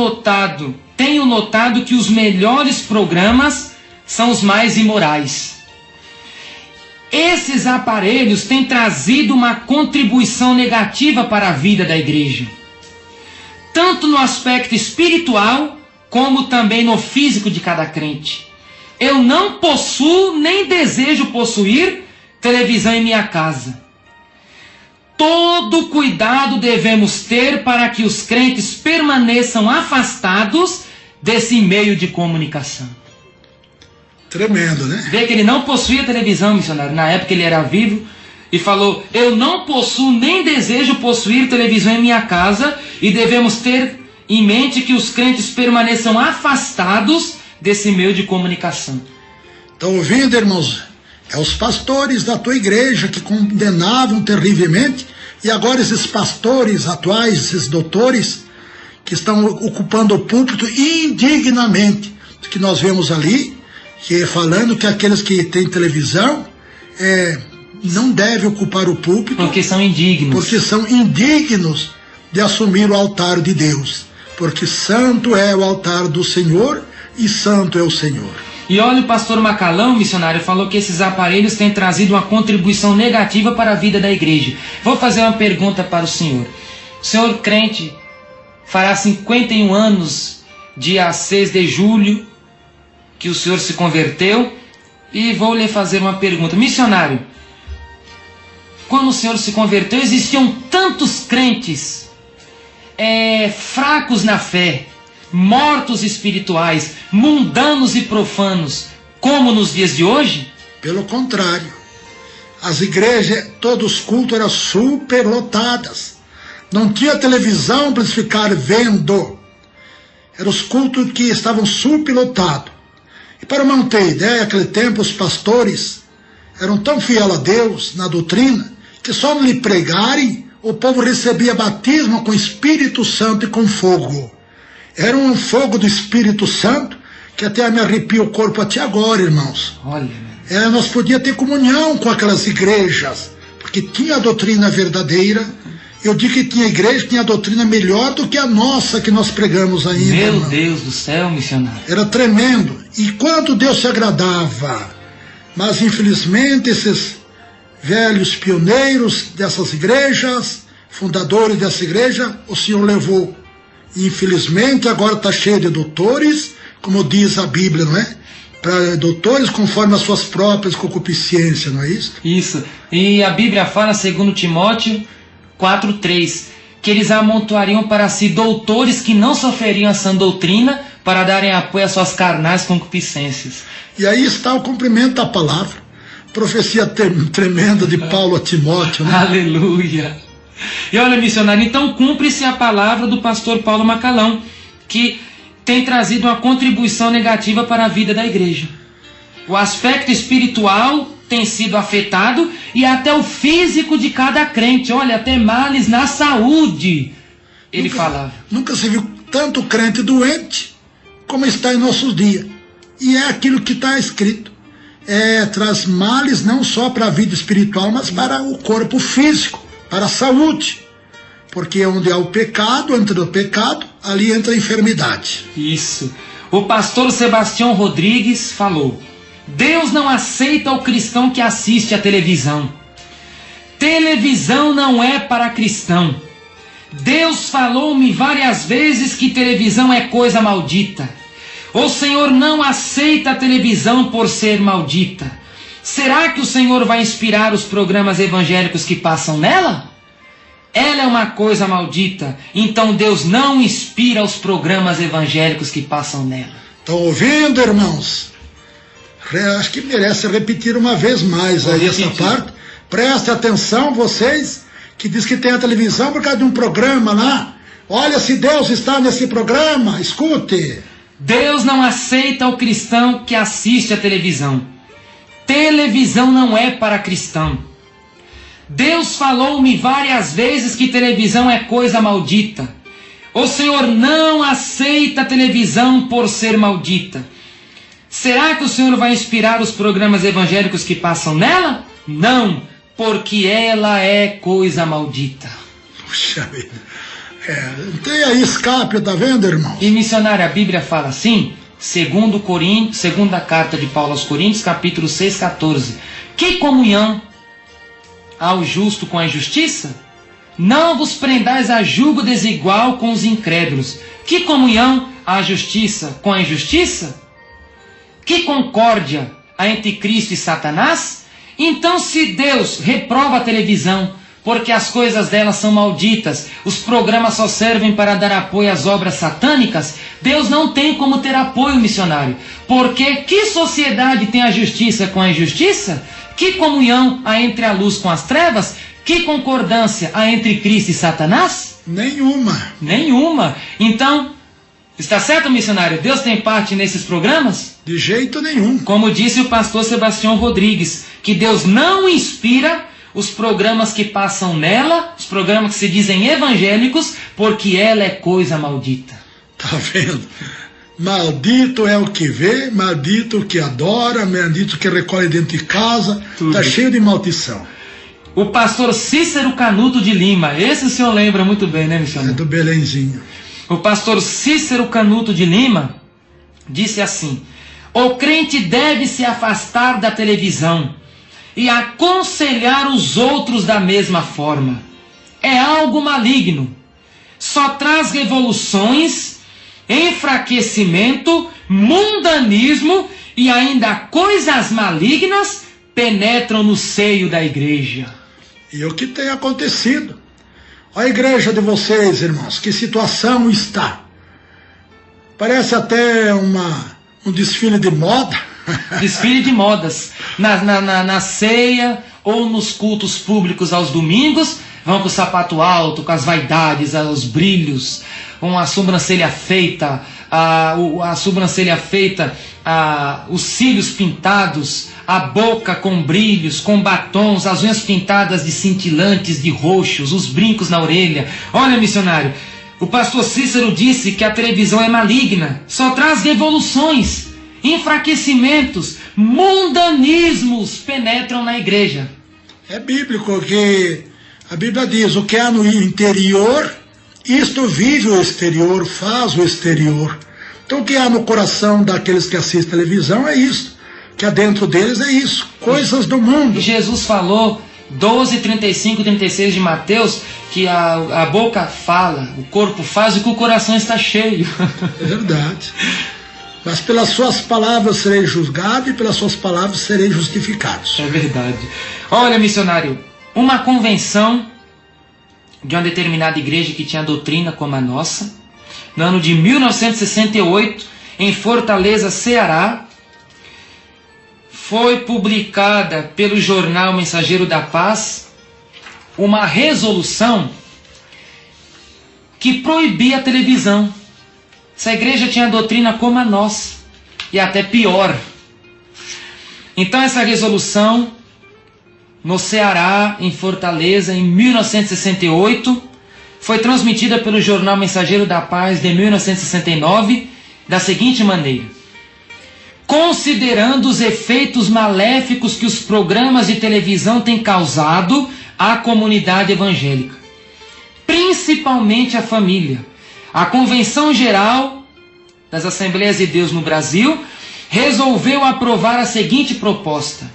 notado que os melhores programas são os mais imorais. Esses aparelhos têm trazido uma contribuição negativa para a vida da igreja, tanto no aspecto espiritual, como também no físico de cada crente. Eu não possuo nem desejo possuir televisão em minha casa. Todo cuidado devemos ter para que os crentes permaneçam afastados desse meio de comunicação. Tremendo, né? Vê que ele não possuía televisão, missionário. Na época ele era vivo e falou: eu não possuo nem desejo possuir televisão em minha casa, e devemos ter em mente que os crentes permaneçam afastados desse meio de comunicação. Estão ouvindo, irmãos? É os pastores da tua igreja que condenavam terrivelmente, e agora esses pastores atuais, esses doutores, que estão ocupando o púlpito indignamente, que nós vemos ali, que falando que aqueles que têm televisão não devem ocupar o púlpito. Porque são indignos. Porque são indignos de assumir o altar de Deus. Porque santo é o altar do Senhor e santo é o Senhor. E olha, o pastor Macalão, missionário, falou que esses aparelhos têm trazido uma contribuição negativa para a vida da igreja. Vou fazer uma pergunta para o senhor. O senhor crente fará 51 anos, dia 6 de julho, que o senhor se converteu, e vou lhe fazer uma pergunta. Missionário, quando o senhor se converteu, existiam tantos crentes fracos na fé, mortos espirituais, mundanos e profanos, como nos dias de hoje? Pelo contrário, as igrejas, todos os cultos eram superlotadas, não tinha televisão para eles ficarem vendo, eram os cultos que estavam superlotados. E para manter ideia, naquele tempo os pastores eram tão fiéis a Deus na doutrina, que só não lhe pregarem, o povo recebia batismo com Espírito Santo e com fogo. Era um fogo do Espírito Santo que até me arrepia o corpo até agora, irmãos. Olha, nós podíamos ter comunhão com aquelas igrejas, porque tinha a doutrina verdadeira. Eu digo que tinha igreja que tinha a doutrina melhor do que a nossa que nós pregamos ainda. Meu irmão. Deus do céu, missionário. Era tremendo. E quanto Deus se agradava. Mas infelizmente esses velhos pioneiros dessas igrejas, fundadores dessa igreja, o Senhor levou. Infelizmente agora está cheio de doutores, como diz a Bíblia, não é? Para doutores conforme as suas próprias concupiscências, não é isso? Isso. E a Bíblia fala, segundo Timóteo 4:3, que eles amontoariam para si doutores que não sofreriam a sã doutrina, para darem apoio às suas carnais concupiscências. E aí está o cumprimento da palavra. Profecia tremenda de Paulo a Timóteo, né? Aleluia! E olha, missionário, então cumpre-se a palavra do pastor Paulo Macalão, que tem trazido uma contribuição negativa para a vida da igreja. O aspecto espiritual tem sido afetado e até o físico de cada crente. Olha, até males na saúde, ele falava. Nunca se viu tanto crente doente como está em nossos dias. E é aquilo que está escrito. Traz males não só para a vida espiritual, mas para o corpo físico. para a saúde, porque onde há o pecado, entra o pecado, ali entra a enfermidade. Isso. O pastor Sebastião Rodrigues falou: Deus não aceita o cristão que assiste à televisão. Televisão não é para cristão. Deus falou-me várias vezes que televisão é coisa maldita. O Senhor não aceita a televisão por ser maldita. Será que o Senhor vai inspirar os programas evangélicos que passam nela? Ela é uma coisa maldita, então Deus não inspira os programas evangélicos que passam nela. Estão ouvindo, irmãos? Acho que merece repetir uma vez mais aí essa parte. Preste atenção, vocês que diz que tem a televisão por causa de um programa lá. Olha se Deus está nesse programa, escute. Deus não aceita o cristão que assiste a televisão. Televisão não é para cristão. Deus falou-me várias vezes que televisão é coisa maldita. O Senhor não aceita a televisão por ser maldita. Será que o Senhor vai inspirar os programas evangélicos que passam nela? Não, porque ela é coisa maldita. Puxa vida. Não tem aí escape, tá vendo, irmão? E missionário, a Bíblia fala assim, segunda carta de Paulo aos Coríntios, capítulo 6, 14. Que comunhão há o justo com a injustiça? Não vos prendais a julgo desigual com os incrédulos. Que comunhão há a justiça com a injustiça? Que concórdia há entre Cristo e Satanás? Então, se Deus reprova a televisão, porque as coisas dela são malditas, os programas só servem para dar apoio às obras satânicas, Deus não tem como ter apoio, missionário. Porque que sociedade tem a justiça com a injustiça? Que comunhão há entre a luz com as trevas? Que concordância há entre Cristo e Satanás? Nenhuma. Nenhuma. Então, está certo, missionário? Deus tem parte nesses programas? De jeito nenhum. Como disse o pastor Sebastião Rodrigues, que Deus não inspira os programas que passam nela, os programas que se dizem evangélicos, porque ela é coisa maldita. Tá vendo? Maldito é o que vê, maldito o que adora, maldito o que recolhe dentro de casa. Tudo. Tá cheio de maldição. O pastor Cícero Canuto de Lima, esse o senhor lembra muito bem, né, missionário? É do Belenzinho. O pastor Cícero Canuto de Lima disse assim: o crente deve se afastar da televisão e aconselhar os outros da mesma forma. É algo maligno. Só traz revoluções, enfraquecimento, mundanismo e ainda coisas malignas penetram no seio da igreja. E o que tem acontecido? A igreja de vocês, irmãos, que situação está? Parece até um desfile de moda. Desfile de modas. Na ceia ou nos cultos públicos aos domingos, vão com o sapato alto, com as vaidades, os brilhos, com a sobrancelha feita, os cílios pintados, a boca com brilhos, com batons, as unhas pintadas de cintilantes, de roxos, os brincos na orelha. Olha, missionário, o pastor Cícero disse que a televisão é maligna, só traz revoluções, enfraquecimentos, mundanismos penetram na igreja. É bíblico que a Bíblia diz: o que há no interior, isto vive o exterior, faz o exterior. Então o que há no coração daqueles que assistem televisão é isso, que há dentro deles é isso, coisas do mundo. Jesus falou, 12, 35, 36 de Mateus, que a boca fala, o corpo faz e que o coração está cheio. É verdade. Mas pelas suas palavras serei julgado e pelas suas palavras serei justificados. É verdade. Olha, missionário, uma convenção de uma determinada igreja que tinha doutrina como a nossa, no ano de 1968, em Fortaleza, Ceará, foi publicada pelo jornal Mensageiro da Paz uma resolução que proibia a televisão. Essa igreja tinha doutrina como a nossa, e até pior. Então essa resolução, no Ceará, em Fortaleza, em 1968, foi transmitida pelo jornal Mensageiro da Paz de 1969, da seguinte maneira: considerando os efeitos maléficos que os programas de televisão têm causado à comunidade evangélica, principalmente à família. A Convenção Geral das Assembleias de Deus no Brasil resolveu aprovar a seguinte proposta: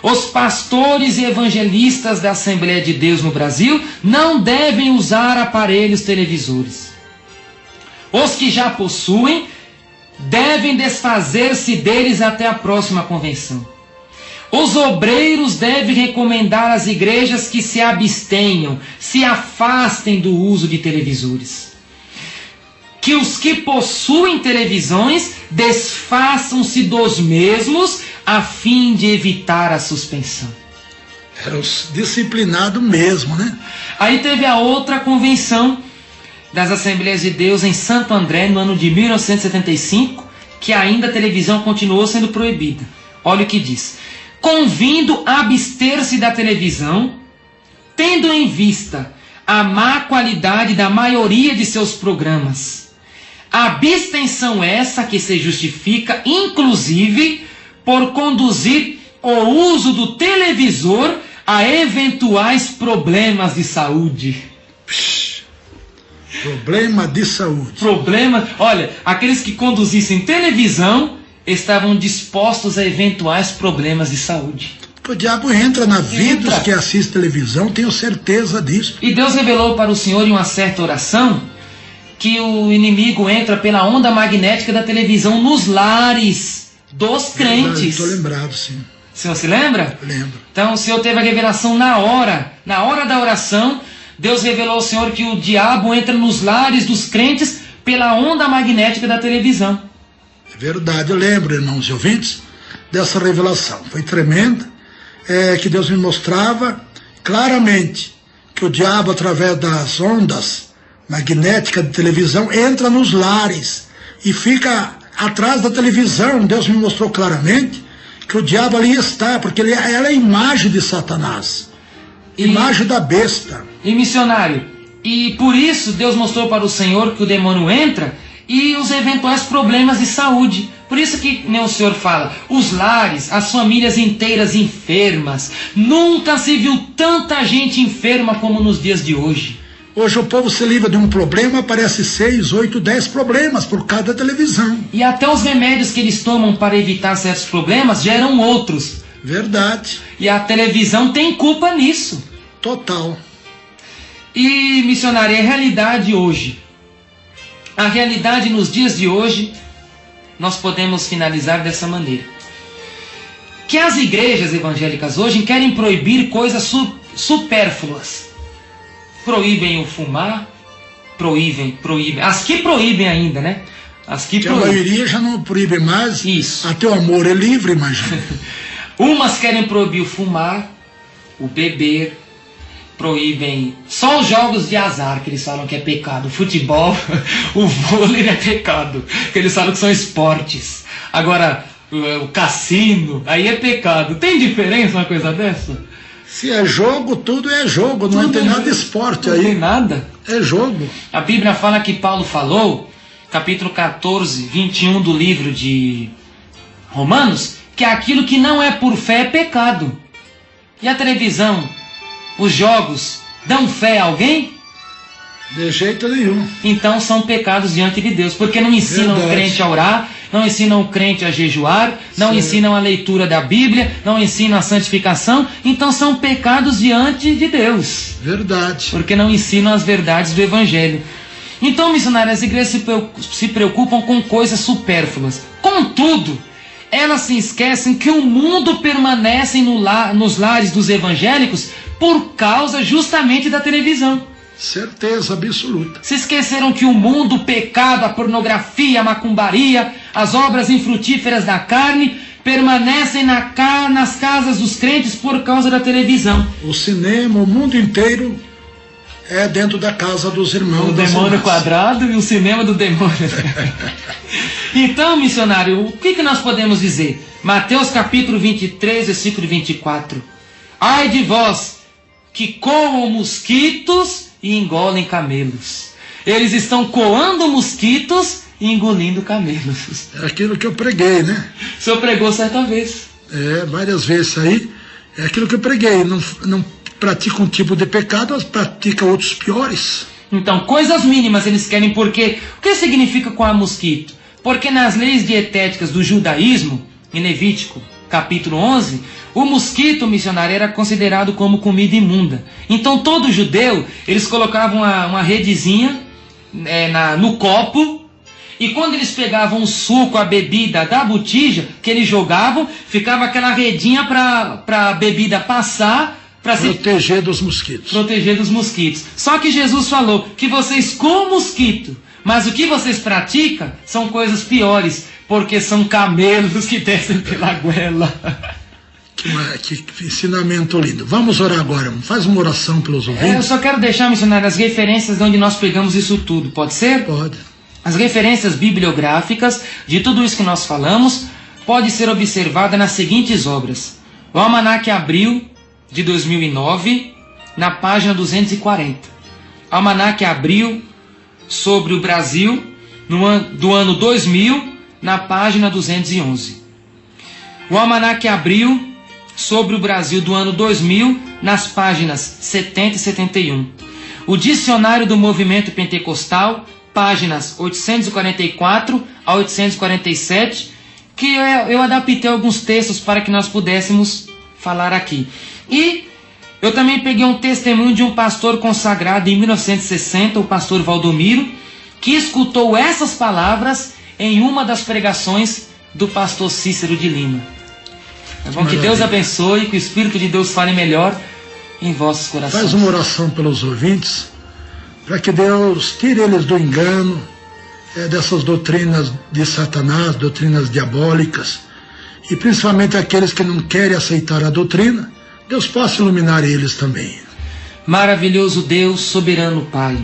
os pastores e evangelistas da Assembleia de Deus no Brasil não devem usar aparelhos televisores. Os que já possuem devem desfazer-se deles até a próxima convenção. Os obreiros devem recomendar às igrejas que se abstenham, se afastem do uso de televisores. Que os que possuem televisões desfaçam-se dos mesmos a fim de evitar a suspensão. Era os disciplinados mesmo, né? Aí teve a outra convenção das Assembleias de Deus em Santo André, no ano de 1975, que ainda a televisão continuou sendo proibida. Olha o que diz: convindo a abster-se da televisão, tendo em vista a má qualidade da maioria de seus programas. Abstenção essa que se justifica, inclusive, por conduzir o uso do televisor a eventuais problemas de saúde. Problema de saúde. Olha, aqueles que conduzissem televisão estavam dispostos a eventuais problemas de saúde. O diabo entra na vida dos que assistem televisão, tenho certeza disso. E Deus revelou para o Senhor em uma certa oração que o inimigo entra pela onda magnética da televisão nos lares dos crentes. Estou lembrado, sim. O senhor se lembra? Lembro. Então o Senhor teve a revelação na hora da oração. Deus revelou ao Senhor que o diabo entra nos lares dos crentes pela onda magnética da televisão. É verdade, eu lembro, irmãos e ouvintes, dessa revelação. Foi tremenda, que Deus me mostrava claramente que o diabo, através das ondas magnéticas de televisão, entra nos lares e fica atrás da televisão. Deus me mostrou claramente que o diabo ali está, porque ela é a imagem de Satanás, imagem da besta. E missionário, e por isso Deus mostrou para o Senhor que o demônio entra e os eventuais problemas de saúde. Por isso que nem o Senhor fala, os lares, as famílias inteiras enfermas. Nunca se viu tanta gente enferma como nos dias de hoje. Hoje o povo se livra de um problema, aparece 6, 8, 10 problemas por cada televisão. E até os remédios que eles tomam para evitar certos problemas geram outros. Verdade. E a televisão tem culpa nisso. Total. E, missionário, a realidade hoje, a realidade nos dias de hoje, nós podemos finalizar dessa maneira: que as igrejas evangélicas hoje querem proibir coisas supérfluas. Proíbem o fumar, proíbem. As que proíbem ainda, né? As que proíbem. A maioria já não proíbe mais. Isso. Até o amor é livre, imagina. Umas querem proibir o fumar, o beber, proíbem só os jogos de azar, que eles falam que é pecado. O futebol, o vôlei é pecado, que eles falam que são esportes. Agora, o cassino, aí é pecado. Tem diferença uma coisa dessa? Se é jogo, tudo é jogo, não tem nada de esporte aí. Não tem nada. É jogo. A Bíblia fala que Paulo falou, capítulo 14, 21 do livro de Romanos, que aquilo que não é por fé é pecado. E a televisão, os jogos, dão fé a alguém? De jeito nenhum. Então são pecados diante de Deus, porque não ensinam o crente a orar, não ensinam o crente a jejuar, não ensinam a leitura da Bíblia, não ensinam a santificação, então são pecados diante de Deus. Verdade. Porque não ensinam as verdades do Evangelho. Então, missionários, as igrejas se preocupam com coisas supérfluas. Contudo, elas se esquecem que o mundo permanece nos lares dos evangélicos por causa justamente da televisão. Certeza absoluta. Se esqueceram que o mundo, o pecado, a pornografia, a macumbaria, as obras infrutíferas da carne permanecem nas casas dos crentes por causa da televisão. O cinema, o mundo inteiro é dentro da casa dos irmãos. O demônio quadrado e o cinema do demônio. Então, missionário, o que nós podemos dizer? Mateus capítulo 23, versículo 24. Ai de vós que coam mosquitos e engolem camelos. Eles estão coando mosquitos e engolindo camelos. É aquilo que eu preguei, né? O senhor pregou certa vez. Várias vezes aí. É aquilo que eu preguei. Não praticam um tipo de pecado, elas praticam outros piores. Então, coisas mínimas eles querem, porque o que significa coar mosquito? Porque nas leis dietéticas do judaísmo, em Levítico capítulo 11, o mosquito missionário era considerado como comida imunda. Então todo judeu, eles colocavam uma redezinha no copo, e quando eles pegavam o suco, a bebida da botija, que eles jogavam, ficava aquela redinha para a bebida passar, para se proteger dos mosquitos. Proteger dos mosquitos. Só que Jesus falou que vocês comem mosquito, mas o que vocês praticam são coisas piores, porque são camelos que descem pela goela. Que ensinamento lindo. Vamos orar agora. Faz uma oração pelos ouvintes. Eu só quero deixar, missionário, as referências de onde nós pegamos isso tudo. Pode ser? Pode. As referências bibliográficas de tudo isso que nós falamos pode ser observada nas seguintes obras. O Almanaque Abril, de 2009, na página 240. Almanaque Abril sobre o Brasil, do ano 2000, na página 211. O Almanaque Abril sobre o Brasil do ano 2000, nas páginas 70 e 71. O Dicionário do Movimento Pentecostal, páginas 844 a 847, que eu adaptei alguns textos para que nós pudéssemos falar aqui. E eu também peguei um testemunho de um pastor consagrado em 1960, o pastor Valdomiro, que escutou essas palavras em uma das pregações do pastor Cícero de Lima. É bom que Deus abençoe, que o Espírito de Deus fale melhor em vossos corações. Faz uma oração pelos ouvintes, para que Deus tire eles do engano, dessas doutrinas de Satanás, doutrinas diabólicas, e principalmente aqueles que não querem aceitar a doutrina, Deus possa iluminar eles também. Maravilhoso Deus, soberano Pai,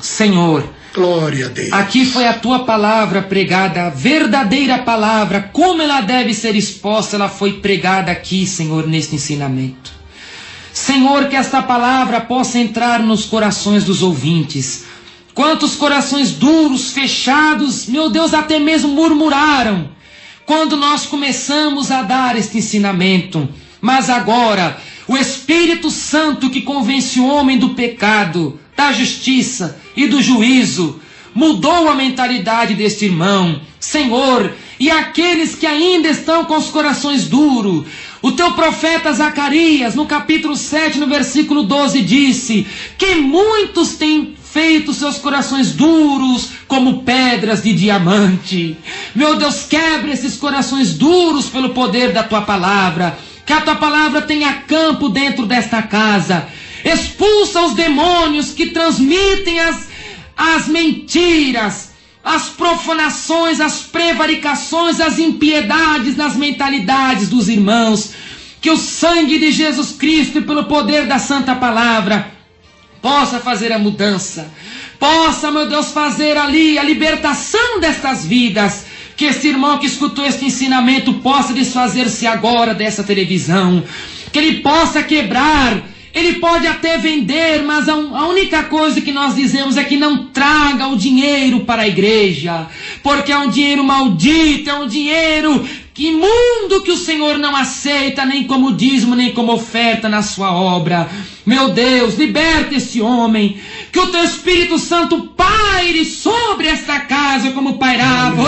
Senhor, glória a Deus. Aqui foi a tua palavra pregada, a verdadeira palavra, como ela deve ser exposta, ela foi pregada aqui, Senhor, neste ensinamento. Senhor, que esta palavra possa entrar nos corações dos ouvintes. Quantos corações duros, fechados, meu Deus, até mesmo murmuraram quando nós começamos a dar este ensinamento. Mas agora, o Espírito Santo que convence o homem do pecado, da justiça e do juízo, mudou a mentalidade deste irmão, Senhor, e aqueles que ainda estão com os corações duros. O teu profeta Zacarias, no capítulo 7, no versículo 12, disse que muitos têm feito seus corações duros como pedras de diamante. Meu Deus, quebra esses corações duros pelo poder da tua palavra, que a tua palavra tenha campo dentro desta casa. Expulsa os demônios que transmitem as mentiras, as profanações, as prevaricações, as impiedades nas mentalidades dos irmãos. Que o sangue de Jesus Cristo, e pelo poder da santa palavra, possa fazer a mudança. Possa, meu Deus, fazer ali a libertação destas vidas. Que esse irmão que escutou este ensinamento possa desfazer-se agora dessa televisão. Que ele possa quebrar. Ele pode até vender, mas a única coisa que nós dizemos é que não traga o dinheiro para a igreja, porque é um dinheiro maldito, é um dinheiro imundo que o Senhor não aceita, nem como dízimo, nem como oferta na sua obra. Meu Deus, liberta esse homem, que o teu Espírito Santo paire sobre esta casa como pairava.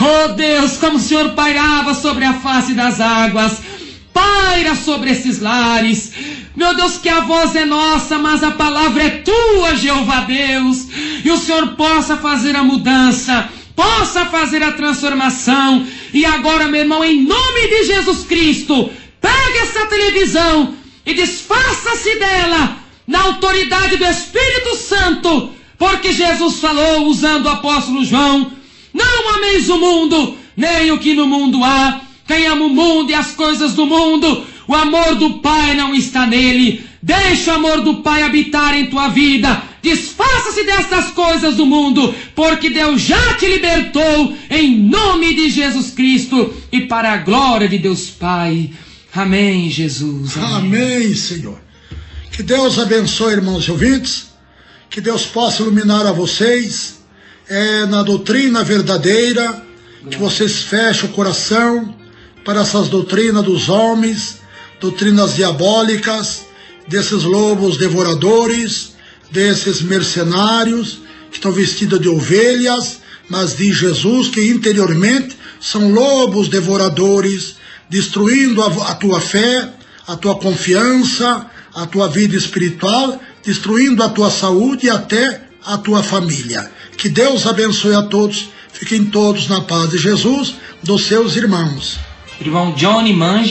Oh Deus, como o Senhor pairava sobre a face das águas, paira sobre esses lares. Meu Deus, que a voz é nossa, mas a palavra é tua, Jeová Deus. E o Senhor possa fazer a mudança, possa fazer a transformação. E agora, meu irmão, em nome de Jesus Cristo, pega essa televisão e desfaça-se dela na autoridade do Espírito Santo, porque Jesus falou, usando o apóstolo João: não ameis o mundo, nem o que no mundo há. Quem ama o mundo e as coisas do mundo, o amor do Pai não está nele. Deixa o amor do Pai habitar em tua vida. Desfaça-se dessas coisas do mundo, porque Deus já te libertou, em nome de Jesus Cristo e para a glória de Deus Pai. Amém, Jesus. Amém, Senhor. Que Deus abençoe, irmãos e ouvintes. Que Deus possa iluminar a vocês na doutrina verdadeira. Que vocês fechem o coração, para essas doutrinas dos homens, doutrinas diabólicas, desses lobos devoradores, desses mercenários que estão vestidos de ovelhas, mas diz Jesus que interiormente são lobos devoradores, destruindo a tua fé, a tua confiança, a tua vida espiritual, destruindo a tua saúde e até a tua família. Que Deus abençoe a todos, fiquem todos na paz de Jesus, dos seus irmãos. Irmão Johnny Mange.